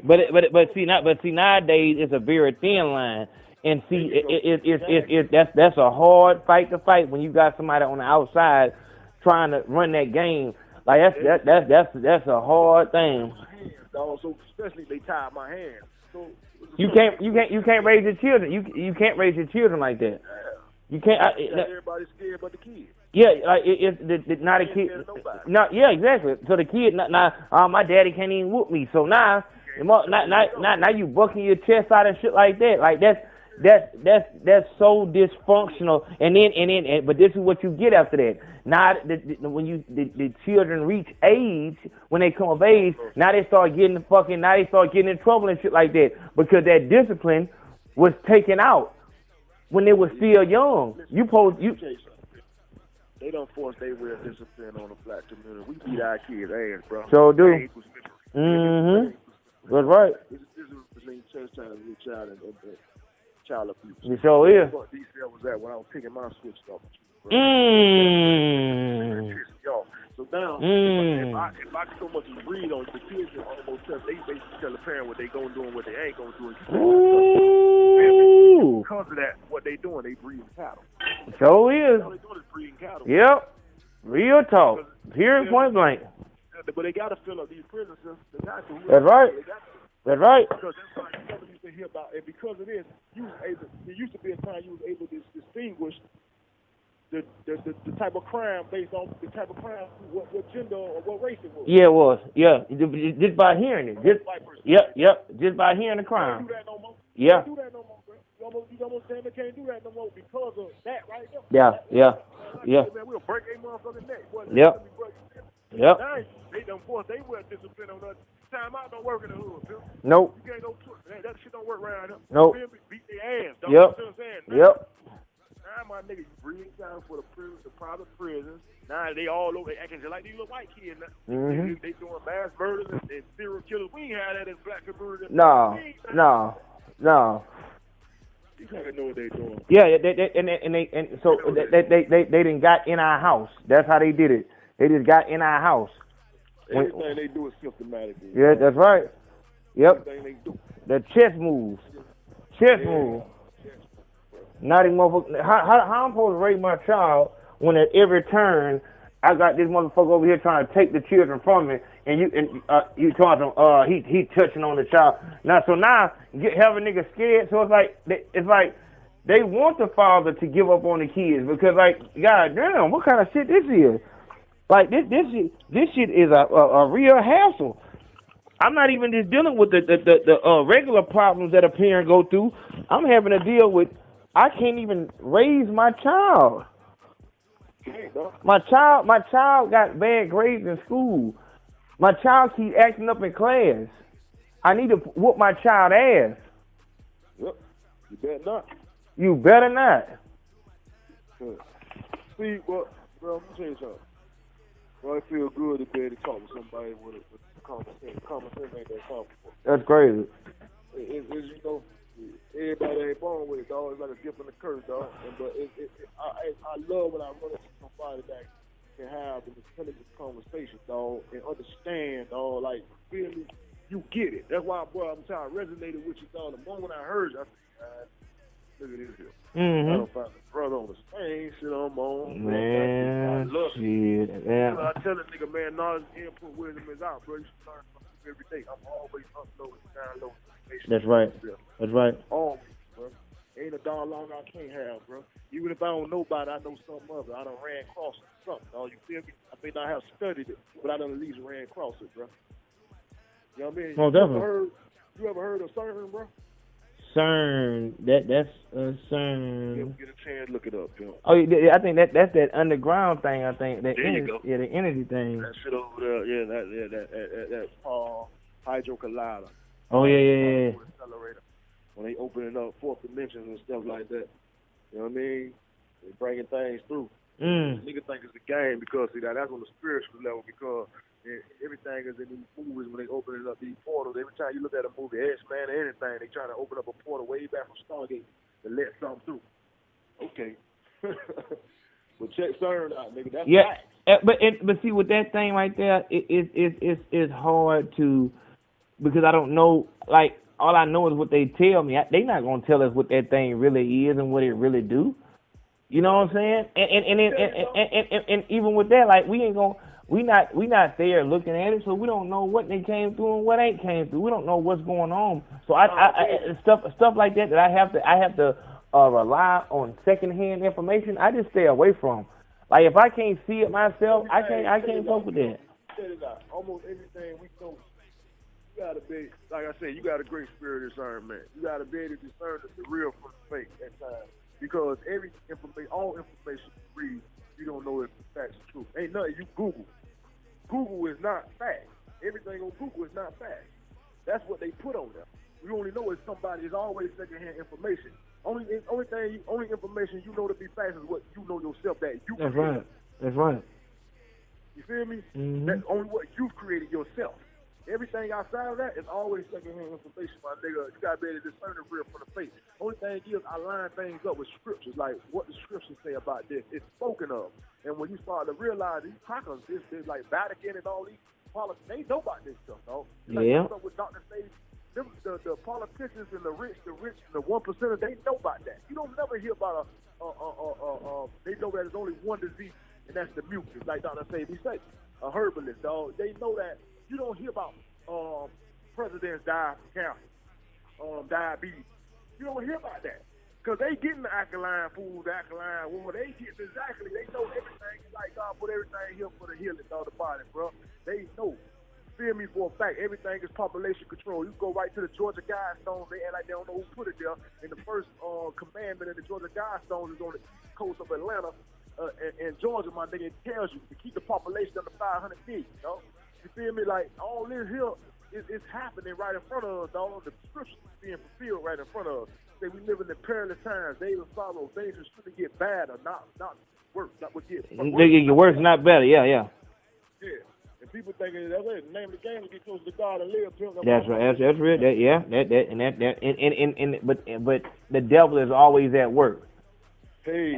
But see nowadays it's a very thin line. And see, that's a hard fight to fight when you got somebody on the outside trying to run that game. Like that's a hard thing. So especially they tied my hand. So you can't raise your children. You can't raise your children like that. You can't. Everybody's scared but the kid. Yeah, like it's not a kid. No, yeah, exactly. So the kid, my daddy can't even whoop me. So now you bucking your chest out and shit like that. Like that's so dysfunctional. And then, but this is what you get after that. Now, when the children reach age, when they come of age, now they start getting in trouble and shit like that because that discipline was taken out when they were still young. They don't force their real discipline on the black community. We beat our kids' ass, bro. So do. That's right. This is between church child and child and child abuse. It sure is. What DCL was at when I was picking my switch off. So now, if I so much read on the kids, almost tell they basically tell the parent what they gonna do and what they ain't gonna do. Because of that, what they doing, they breeding cattle. So is. All they doing is breeding cattle. Yep. Real talk. Period. Point blank. But they gotta fill up these prisons. That's right. That's right. Because that's what you never used to hear about. And because of this, there used to be a time you was able to distinguish the type of crime based on the type of crime, what gender or what race it was. Yeah, it was. Yeah, just by hearing it. Just by hearing the crime. You can't do that no more. Yeah. You can't do that no more, bro. You almost saying they can't do that no more because of that right there. Yeah. Man, we'll break a motherfucking neck. Yep. Now, they done force they will discipline on us. Time out don't work in the hood, Bill. Nope. You can't go to that shit don't work around here. Nope. Beat their ass. Don't Yep. You know what I'm saying? Yep. Now my niggas breeding down for the private prisons. Now they all over, they acting just like these little white kids now. Mm-hmm. They doing mass murders and serial killers. We ain't had that in black community. No. You can't know what they doing. Yeah, they done got in our house. That's how they did it. They just got in our house. Everything they do is systematically. Yeah, that's right. Yep. Everything they do. The chess moves. Move. Not even motherfucker. How I'm supposed to raise my child when at every turn I got this motherfucker over here trying to take the children from me, and you talking to him, he touching on the child. Now have a nigga scared. So it's like they want the father to give up on the kids because like god damn, what kind of shit this is? Like this shit is a real hassle. I'm not even just dealing with the regular problems that a parent go through. I'm having to deal with. I can't even raise my child. My child got bad grades in school. My child keep acting up in class. I need to whoop my child ass. Yep. You better not. You better not. See, well, bro, I'm gonna tell you something. Well, I feel good to be able to talk to somebody with common sense. Common sense ain't that comfortable. That's crazy. It's you know, everybody ain't born with it, dog. It's like a gift and a curse, dog. But I love when I run into somebody that can have an intelligent conversation, dog, and understand, dog. Like, feel me? You get it. That's why, boy, I'm trying to resonate with you, dog. The moment I heard you, I said, look at this here. Mm-hmm. I don't find a brother on the same shit I'm on. Man, shit. Yeah. I tell a nigga, man, knowledge, input, wisdom is out, bro. You should learn something every day. I'm always uploading, downloading information. That's right. That's right. Always, bro. Ain't a dollar long I can't have, bro. Even if I don't know about it, I know something of it. I done ran across it, something, dog. You feel me? I may not have studied it, but I done at least ran across it, bro. You know what I mean? Oh, definitely. You ever heard of CERN, bro? CERN. That's CERN. Yeah, get a chance, look it up, Bill. Oh, yeah, I think that's that underground thing. I think that there you go. Yeah, the energy thing. That shit over there. Yeah, that hydro collider. Oh yeah. Accelerator. When they opening up fourth dimensions and stuff like that. You know what I mean? They bringing things through. Niggas think it's a game because see that's on the spiritual level because. Everything is in these movies when they open up these portals. Every time you look at a movie, X-Men or anything, they trying to open up a portal way back from Stargate to let something through. Okay. But check CERN out, nigga. That's but see with that thing right there, it's hard to because I don't know like all I know is what they tell me. They not gonna tell us what that thing really is and what it really do. You know what I'm saying? And even with that, like we not there looking at it, so we don't know what they came through and what ain't came through. We don't know what's going on. So stuff like that I have to rely on secondhand information. I just stay away from. Like if I can't see it myself, I can't fuck with that. Almost everything we know, you gotta be, like I said, you got a great spirit of discernment. You gotta be able to discern the real from the fake at times. Because all information you read, you don't know if the facts are true. Ain't nothing you Google. Google is not fact. Everything on Google is not fact. That's what they put on there. You only know it's always secondhand information. Only information you know to be facts is what you know yourself that you That's created. right. That's right. You feel me? Mm-hmm. That's only what you've created yourself. Everything outside of that is always secondhand information, my nigga. You gotta be able to discern the real from the fake. Only thing is, I line things up with scriptures, like what the scriptures say about this. It's spoken of. And when you start to realize these crackers, this like Vatican and all these politics, they know about this stuff, though. Yeah. Like with Dr. Sage, the politicians and the rich, and the 1%, they know about that. You don't never hear about they know that there's only one disease, and that's the mucus, like Dr. Sage said, a herbalist, dog. They know that. You don't hear about presidents dying from cancer, diabetes. You don't hear about that. Because they getting the alkaline food, the alkaline water. They get exactly, they know everything. Like God put everything here for the healing of the body, bro. They know. Feel me for a fact. Everything is population control. You go right to the Georgia Guidestones. They act like they don't know who put it there. And the first commandment of the Georgia Guidestones is on the east coast of Atlanta and Georgia, my nigga. It tells you to keep the population under 500 million, you know? You feel me? Like, all this here is happening right in front of us, dog. The scriptures is being fulfilled right in front of us. Say we live in the perilous times, days of sorrow, things are shouldn't get bad or not worse, not what get worse, not better, yeah. Yeah. And people thinking that way, the name of the game is get close to God and live. That's right. That's real. But the devil is always at work. He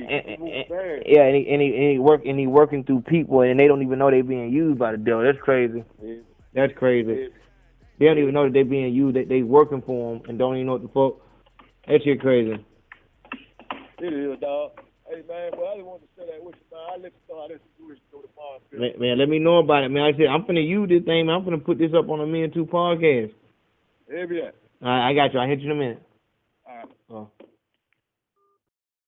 working through people, and they don't even know they're being used by the devil. That's crazy. Yeah. That's crazy. Yeah. They don't even know that they're being used. They working for them and don't even know what the fuck. That shit crazy. It is, dog. Hey man, well, I just wanted to say that with you, man. I let you know how this situation go tomorrow. Man, let me know about it, man. I said I'm finna use this thing, man. I'm finna put this up on a Men 2 podcast. Yeah. All right, I got you. I'll hit you in a minute. All right.